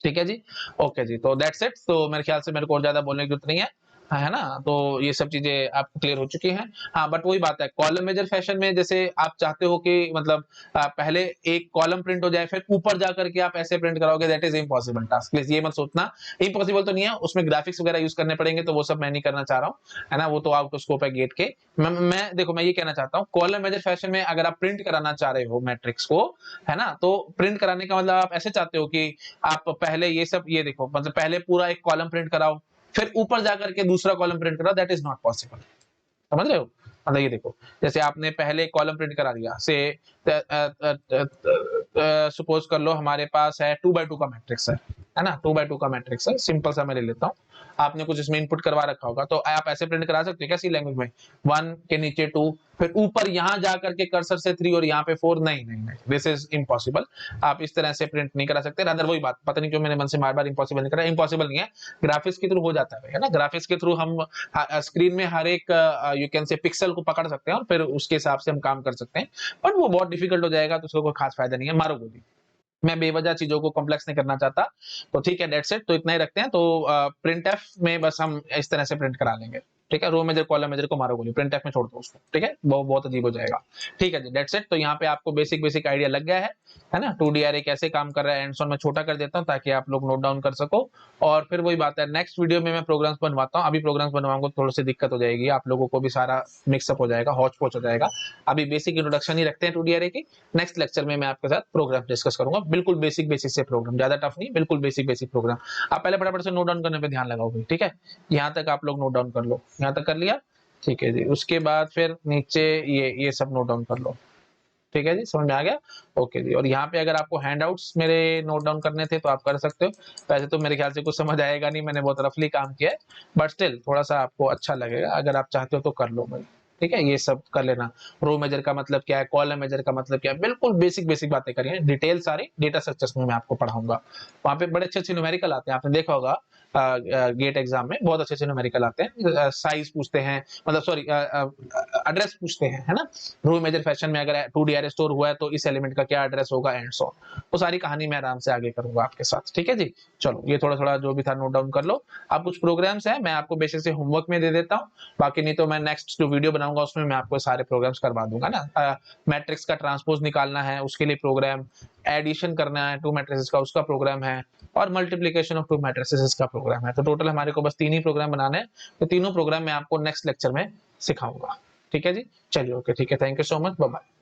ठीक है जी। ओके जी, तो दैट्स इट। तो मेरे ख्याल से मेरे को और ज्यादा बोलने की जरूरत नहीं है ना, तो ये सब चीजें आपको क्लियर हो चुकी हैं। हाँ, बट वही बात है, कॉलम मेजर फैशन में जैसे आप चाहते हो कि मतलब पहले एक कॉलम प्रिंट हो जाए फिर ऊपर जाकर के आप ऐसे प्रिंट कराओगे, that is impossible task, please ये मत सोचना। इम्पॉसिबल तो नहीं है, उसमें ग्राफिक्स वगैरह यूज करने पड़ेंगे, तो वो सब मैं नहीं करना चाह रहा हूँ, है ना, वो तो आउट ऑफ स्कोप है गेट के। मैं देखो मैं ये कहना चाहता हूँ, कॉलम मेजर फैशन में अगर आप प्रिंट कराना चाह रहे हो मैट्रिक्स को, है ना, तो प्रिंट कराने का मतलब आप ऐसे चाहते हो कि आप पहले ये सब, ये देखो मतलब पहले पूरा एक कॉलम प्रिंट कराओ फिर ऊपर जाकर के दूसरा कॉलम प्रिंट कराओ, दैट इज नॉट पॉसिबल। समझ रहे हो, मतलब ये देखो जैसे आपने पहले कॉलम प्रिंट करा दिया से, सपोज कर लो हमारे पास है 2x2 का मैट्रिक्स है ना, 2x2 का मैट्रिक्स है, सिंपल सा मैं ले लेता हूँ। आपने कुछ इसमें इनपुट करवा रखा होगा, तो आप ऐसे प्रिंट करा सकते हो कैसी लैंग्वेज में, 1 के नीचे 2, फिर ऊपर यहां जाकर के कर्सर से 3 और यहाँ पे 4, नहीं नहीं नहीं, दिस इज इम्पॉसिबल। आप इस तरह से प्रिंट नहीं करा सकते। रादर वही बात, पता नहीं क्यों मैंने मन से बार बार इम्पॉसिबल नहीं करा, इम्पॉसिबल नहीं है, ग्राफिक्स के थ्रू हो जाता है ना, ग्राफिक्स के थ्रू हम स्क्रीन में हर एक यू कैन से पिक्सल को पकड़ सकते हैं और फिर उसके हिसाब से हम काम कर सकते हैं, बट वो बहुत डिफिकल्ट हो जाएगा, तो उसको कोई खास फायदा नहीं है, मारो गोली। मैं बेवजह चीजों को कॉम्प्लेक्स नहीं करना चाहता, तो ठीक है, डेट्स इट। तो इतना ही रखते हैं, तो प्रिंट एफ में बस हम इस तरह से प्रिंट करा लेंगे, ठीक है। रो मेजर कॉलम मेजर को मारो गोली, प्रिंट एफ में छोड़ दो उसको, ठीक है, वो बहुत अजीब हो जाएगा, ठीक है जी, डेट्स इट। तो यहाँ पे आपको बेसिक बेसिक आइडिया लग गया है ना, 2D अरे कैसे काम कर रहा है, एंड सो मैं छोटा कर देता हूँ ताकि आप लोग नोट डाउन कर सको। और फिर वही बात है, नेक्स्ट वीडियो में मैं प्रोग्राम्स बनवाता हूँ, अभी प्रोग्राम्स बनवाऊंगा तो थोड़ी सी दिक्कत हो जाएगी, आप लोगों को भी सारा मिक्सअप हो जाएगा, हौच पौच हो जाएगा। अभी बेसिक इंट्रोडक्शन ही रखते हैं 2D अरे की, नेक्स्ट लेक्चर में मैं आपके साथ प्रोग्राम डिस्कस करूंगा, बिल्कुल बेसिक बेसिक से प्रोग्राम, ज्यादा टफ नहीं, बिल्कुल बेसिक बेसिक प्रोग्राम। आप पहले फटाफट से नोट डाउन करने पे ध्यान लगाओ भाई, ठीक है। यहाँ तक आप लोग नोट डाउन कर लो, यहाँ तक कर लिया, ठीक है जी। उसके बाद फिर नीचे ये सब नोट डाउन कर लो, ठीक है जी, समझ में आ गया? ओके जी। और यहाँ पे अगर आपको हैंडआउट्स मेरे नोट डाउन करने थे तो आप कर सकते हो। वैसे तो मेरे ख्याल से कुछ समझ आएगा नहीं, मैंने बहुत रफली काम किया है, बट स्टिल थोड़ा सा आपको अच्छा लगेगा। अगर आप चाहते हो तो कर लो भाई, ठीक है, ये सब कर लेना। रो मेजर का मतलब क्या है, कॉलम मेजर का मतलब क्या है, बिल्कुल बेसिक बेसिक बातें करिए। डिटेल सारी डेटा स्ट्रक्चर्स में मैं आपको पढ़ाऊंगा। वहाँ पे बड़े अच्छे अच्छे न्यूमेरिकल आते हैं, आपने देखा होगा गेट एग्जाम में बहुत अच्छे अच्छे न्यूमेरिकल आते हैं। साइज पूछते हैं, मतलब सॉरी एड्रेस पूछते हैं, है ना। रो मेजर फैशन में अगर 2D अरे स्टोर हुआ है तो इस एलिमेंट का क्या एड्रेस होगा एंड सो ऑन। वो सारी कहानी मैं आराम से आगे करूंगा आपके साथ, ठीक है जी। चलो ये थोड़ा थोड़ा जो भी था नोट डाउन कर लो। आप कुछ प्रोग्राम्स हैं मैं आपको बेसिक से होमवर्क में दे देता हूँ, बाकी नहीं तो मैं नेक्स्ट जो वीडियो बनाऊंगा उसमें मैं आपको सारे प्रोग्राम्स करवा दूंगा ना। मैट्रिक्स का ट्रांसपोज निकालना है उसके लिए प्रोग्राम, एडिशन करना है 2 मैट्रिसेस का उसका प्रोग्राम है, और मल्टीप्लिकेशन ऑफ 2 मैट्रिसेस का प्रोग्राम है। तो टोटल हमारे को बस 3 ही प्रोग्राम बनाने हैं, तो तीनों प्रोग्राम मैं आपको नेक्स्ट लेक्चर में सिखाऊंगा, ठीक है जी। चलिए ओके, ठीक है, thank you so much, bye bye.